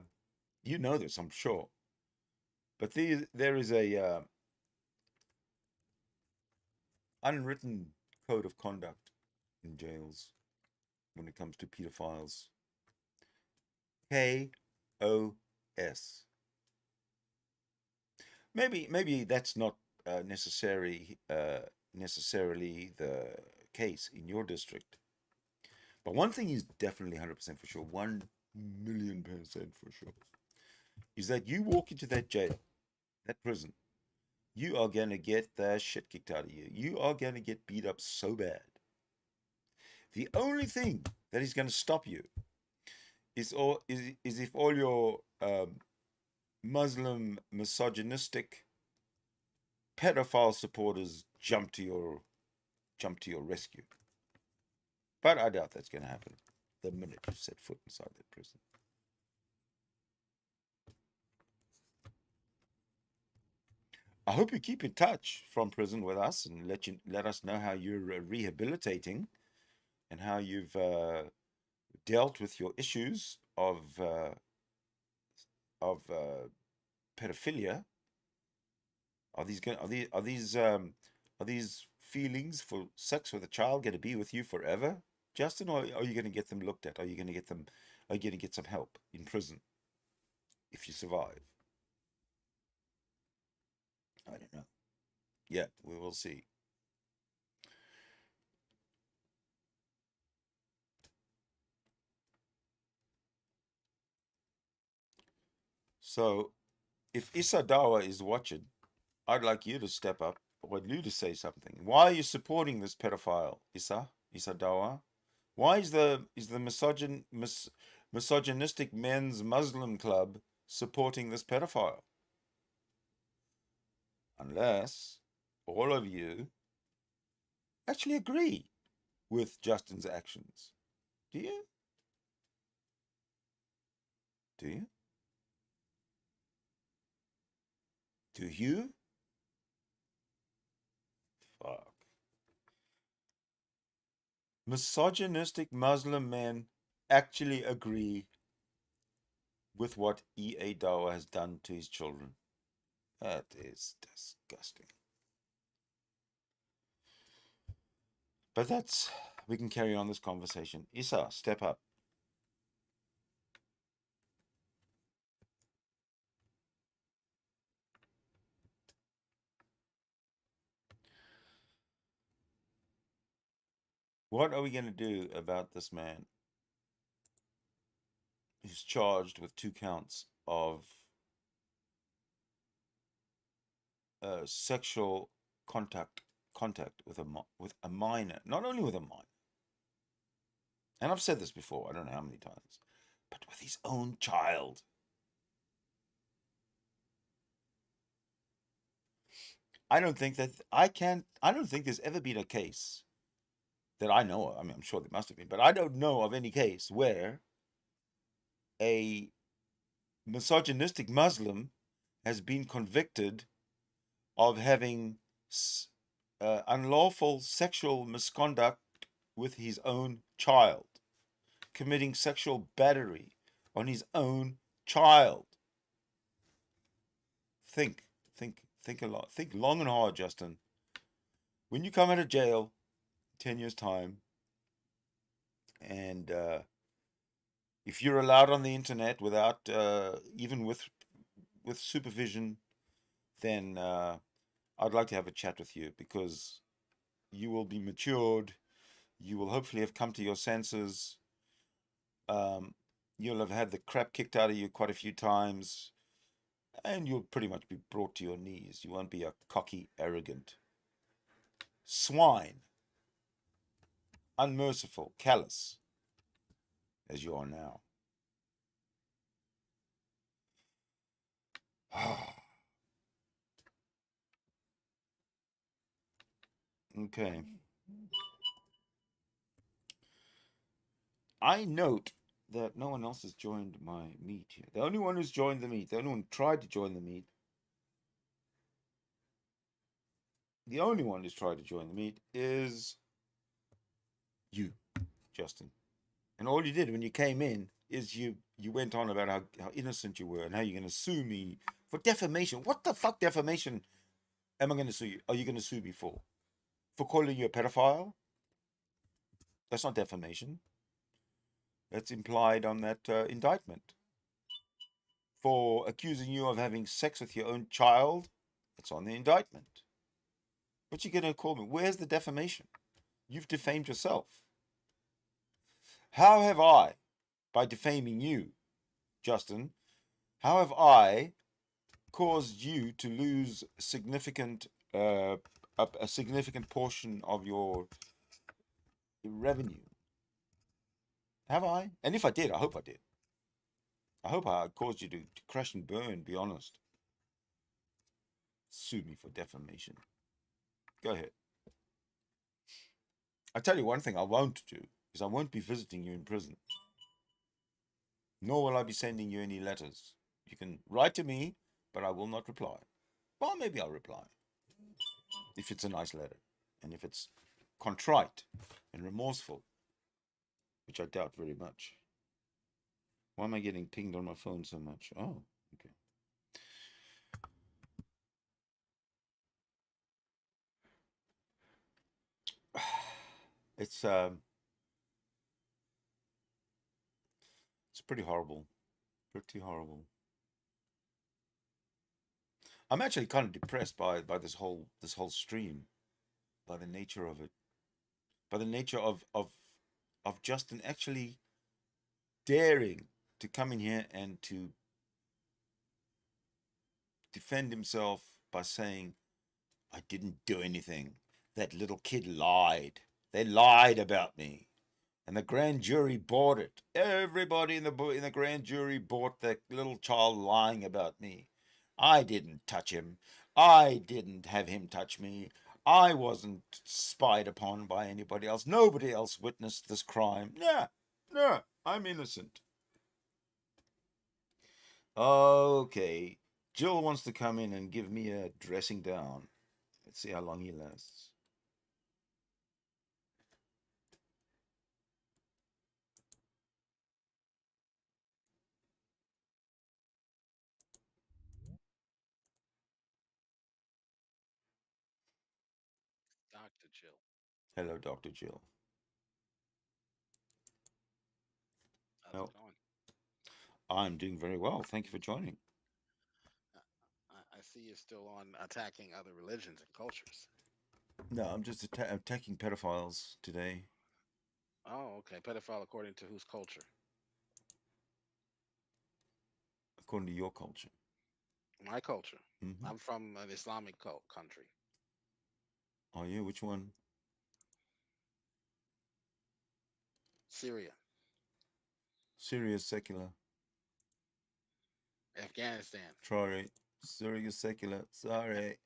you know this, I'm sure, but there is a unwritten code of conduct in jails when it comes to pedophiles. KOS. Maybe that's not necessarily the case in your district. But one thing is definitely 100% for sure, 1,000,000% for sure, is that you walk into that jail, that prison, you are going to get the shit kicked out of you. You are going to get beat up so bad. The only thing that is going to stop you is if all your Muslim misogynistic pedophile supporters jump to your rescue. But I doubt that's going to happen the minute you set foot inside that prison. I hope you keep in touch from prison with us and let us know how you're rehabilitating and how you've dealt with your issues of pedophilia. Are these feelings for sex with a child going to be with you forever, Justin, or are you going to get them looked at? Are you going to get some help in prison if you survive? I don't know. Yet we will see. So, if EA Dawah is watching, I'd like you to step up. I want you to say something. Why are you supporting this pedophile, EA Dawah? Why is the misogynistic men's Muslim club supporting this pedophile? Unless all of you actually agree with Justin's actions. Do you? Do you? Do you? Fuck. Misogynistic Muslim men actually agree with what EA Dawah has done to his children. That is disgusting. But we can carry on this conversation. Issa, step up. What are we going to do about this man who's charged with 2 counts of sexual contact with a minor, not only with a minor, and I've said this before, I don't know how many times, but with his own child. I don't think there's ever been a case that I know of. I mean, I'm sure there must have been, but I don't know of any case where a misogynistic Muslim has been convicted of having unlawful sexual misconduct with his own child, committing sexual battery on his own child. Think a lot. Think long and hard, Justin. When you come out of jail, 10 years' time, and if you're allowed on the internet without even with supervision, then I'd like to have a chat with you, because you will be matured. You will hopefully have come to your senses. You'll have had the crap kicked out of you quite a few times, and you'll pretty much be brought to your knees. You won't be a cocky, arrogant swine, unmerciful, callous, as you are now. Okay. I note that no one else has joined my meet here. The only one who's joined the meet, the only one who tried to join the meet, the only one who's tried to join the meet is you, Justin. And all you did when you came in is you went on about how innocent you were and how you're going to sue me for defamation. What the fuck defamation am I going to sue you? Are you going to sue me for? For calling you a pedophile? That's not defamation. That's implied on that indictment. For accusing you of having sex with your own child, it's on the indictment. What you going to call me? Where's the defamation? You've defamed yourself. How have I, by defaming you, Justin, how have I caused you to lose a significant portion of your revenue? Have I? And if I did, I hope I did. I hope I caused you to crash and burn, be honest. Sue me for defamation. Go ahead. I tell you one thing I won't do is I won't be visiting you in prison. Nor will I be sending you any letters. You can write to me, but I will not reply. Well, maybe I'll reply. If it's a nice letter. And if it's contrite and remorseful, which I doubt very much. Why am I getting pinged on my phone so much? Oh, okay. It's pretty horrible. Pretty horrible. I'm actually kind of depressed by this whole stream, by the nature of it, by the nature of Justin actually daring to come in here and to defend himself by saying, I didn't do anything. That little kid lied. They lied about me. And the grand jury bought it. Everybody in the grand jury bought that little child lying about me. I didn't touch him. I didn't have him touch me. I wasn't spied upon by anybody else. Nobody else witnessed this crime. No, I'm innocent. Okay. Jill wants to come in and give me a dressing down. Let's see how long he lasts. Dr. Jill. Hello, Dr. Jill. How's it going? I'm doing very well. Thank you for joining. I see you're still on attacking other religions and cultures. No, I'm just attacking pedophiles today. Oh, okay. Pedophile according to whose culture? According to your culture. My culture. Mm-hmm. I'm from an Islamic country. Are you? Which one? Syria. Syria is secular. Afghanistan. Sorry. Syria is secular. Sorry.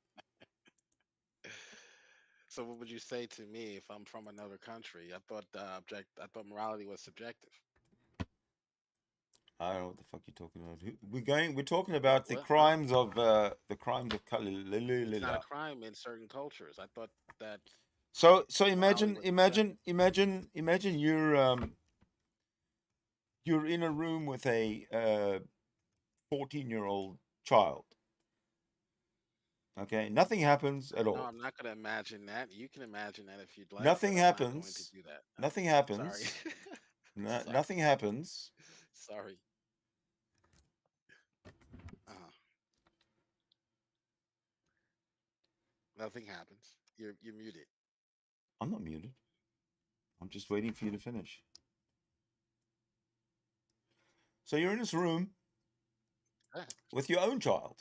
So what would you say to me if I'm from another country? I thought morality was subjective. I don't know what the fuck you're talking about. We're talking about the crimes of Khalillulah. It's not a crime in certain cultures. I thought that. So imagine you're in a room with a 14-year-old child. Okay, nothing happens at all. No, I'm not going to imagine that. You can imagine that if you'd like. Nothing happens. I'm not going to do that. Nothing happens. Sorry. Sorry. Nothing happens. Sorry. Nothing happens. You're muted. I'm not muted. I'm just waiting for you to finish. So you're in this room with your own child.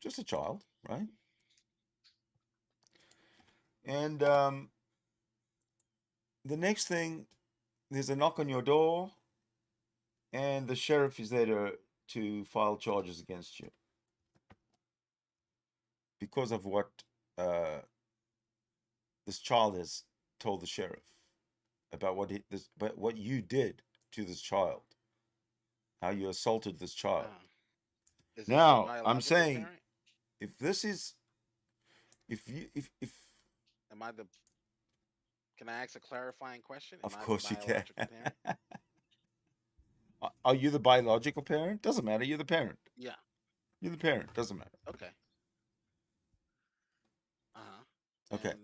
Just a child, right? And the next thing, there's a knock on your door, and the sheriff is there to file charges against you because of what this child has told the sheriff about what you did to this child, how you assaulted this child. Now, I'm saying, if this is, if am I the? Can I ask a clarifying question? Of course you can. Are you the biological parent? Doesn't matter. You're the parent. Yeah. You're the parent. Doesn't matter. Okay. Okay. And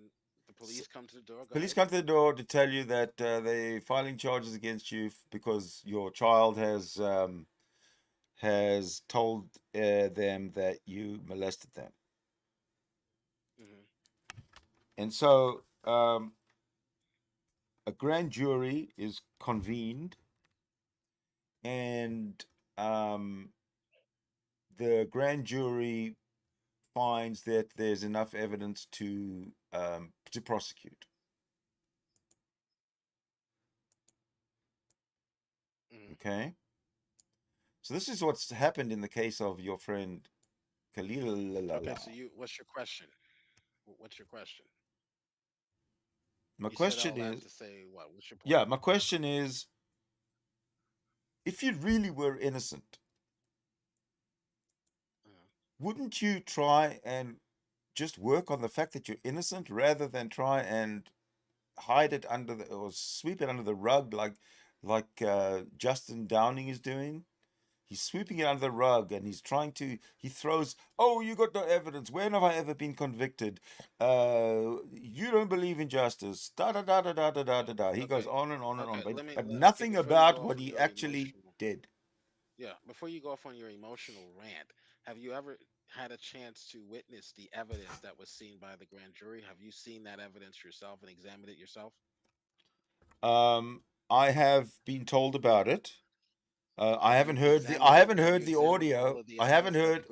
the police come to the door. Go Police ahead. come to the door to tell you that they're filing charges against you because your child has told them that you molested them. And so a grand jury is convened, and the grand jury finds that there's enough evidence to prosecute. Okay. So this is what's happened in the case of your friend Khalillulah. Okay, so what's your question? What's your question? My You question said all is, that to say what? What's your point? yeah, my question is, if you really were innocent, wouldn't you try and just work on the fact that you're innocent rather than try and hide it under the, or sweep it under the rug like Justin Downing is doing? He's sweeping it under the rug, and he throws, oh, you got no evidence. When have I ever been convicted? You don't believe in justice. Da da da da da da da da da. He goes on and on and on, but nothing about what he actually did. Yeah, before you go off on your emotional rant, have you ever had a chance to witness the evidence that was seen by the grand jury? Have you seen that evidence yourself and examined it yourself? I have been told about it. I haven't heard the audio. I haven't heard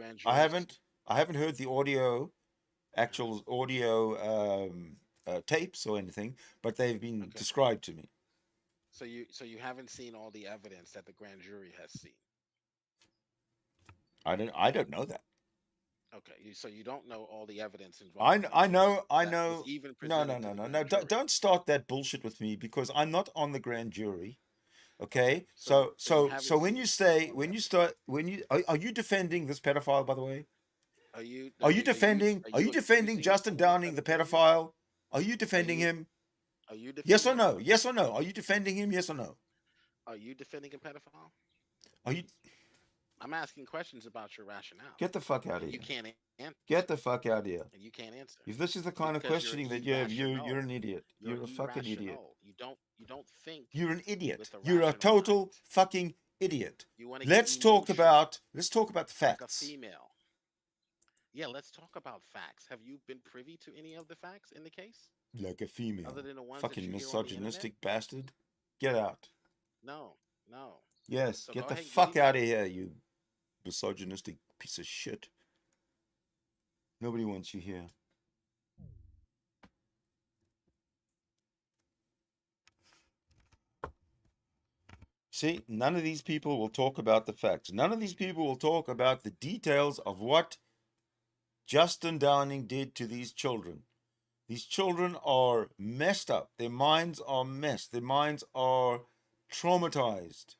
the audio, actual audio tapes or anything, but they've been described to me. So you haven't seen all the evidence that the grand jury has seen. I don't know that. Okay, so you don't know all the evidence involved. I know. No. Don't start that bullshit with me, because I'm not on the grand jury. Okay, so when you are you defending this pedophile, by the way? Are you defending Justin Downing, the pedophile? Are you defending him? Are you defending yes or no? Yes or no? Are you defending him? Yes or no? Are you defending a pedophile? Are you? I'm asking questions about your rationale. Get the fuck out of here. You can't answer. Get the fuck out of here. And you can't answer. If this is the kind of questioning that you have, you're an idiot. You're a fucking idiot. You don't think. You're an idiot. You're a total fucking idiot. Let's talk about the facts. Like a female. Yeah, let's talk about facts. Have you been privy to any of the facts in the case? Like a female. Other than the ones fucking that you misogynistic bastard. Get out. No. Yes, So get the fuck out of here, you misogynistic piece of shit. Nobody wants you here. See, none of these people will talk about the facts. None of these people will talk about the details of what Justin Downing did to these children. These children are messed up. Their minds are messed. Their minds are traumatized.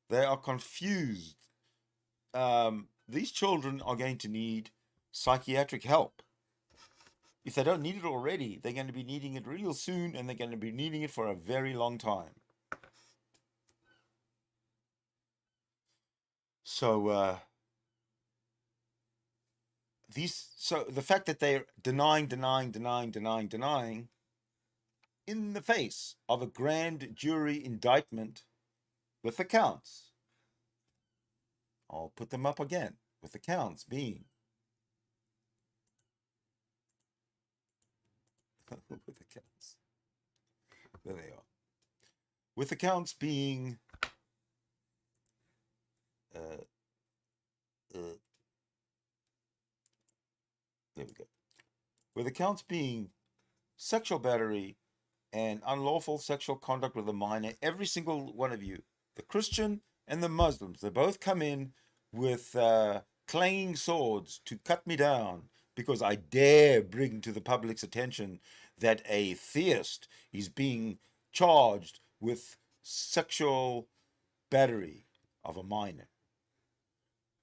They are confused. These children are going to need psychiatric help. If they don't need it already, they're going to be needing it real soon, and they're going to be needing it for a very long time. So, the fact that they're denying in the face of a grand jury indictment with the counts. I'll put them up again, with the counts being with the counts. There they are. With the counts being there we go. With the counts being sexual battery and unlawful sexual conduct with a minor, every single one of you, the Christian and the Muslims, they both come in with clanging swords to cut me down because I dare bring to the public's attention that a theist is being charged with sexual battery of a minor,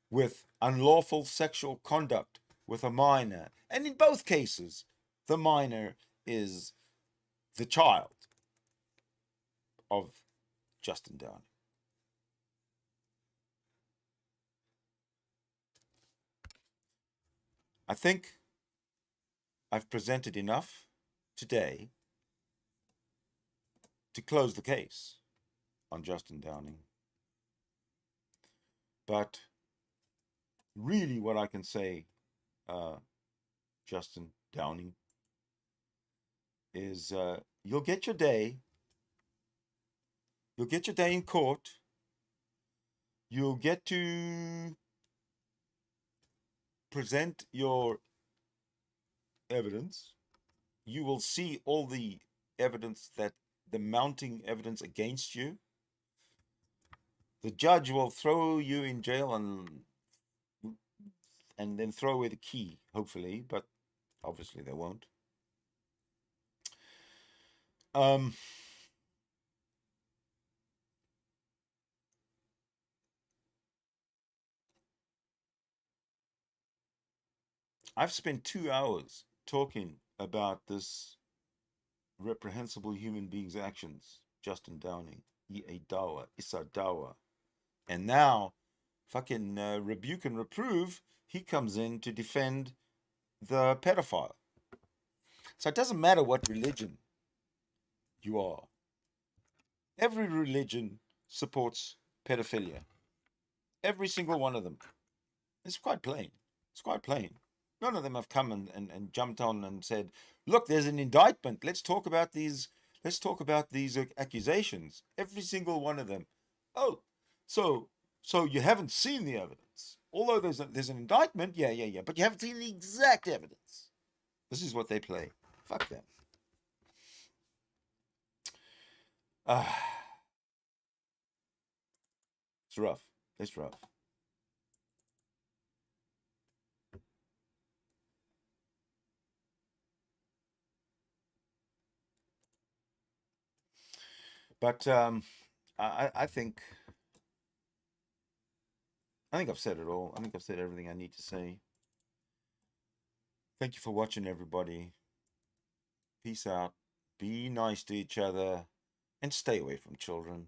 with unlawful sexual conduct with a minor. And in both cases, the minor is the child of Justin Downing. I think I've presented enough today to close the case on Justin Downing. But really what I can say, Justin Downing, is you'll get your day. You'll get your day in court. You'll get to present your evidence. You will see all the evidence, that the mounting evidence against you. The judge will throw you in jail and then throw away the key, hopefully, but obviously they won't. I've spent 2 hours talking about this reprehensible human being's actions, Justin Downing, EA Dawah, Issa Dawah. And now, fucking rebuke and reprove, he comes in to defend the pedophile. So it doesn't matter what religion you are. Every religion supports pedophilia. Every single one of them. It's quite plain. It's quite plain. None of them have come and jumped on and said, look, there's an indictment. Let's talk about these accusations. Every single one of them. Oh, so you haven't seen the evidence. Although there's an indictment, yeah, but you haven't seen the exact evidence. This is what they play. Fuck them. It's rough. It's rough. But I think I've said it all. I think I've said everything I need to say. Thank you for watching, everybody. Peace out. Be nice to each other and stay away from children.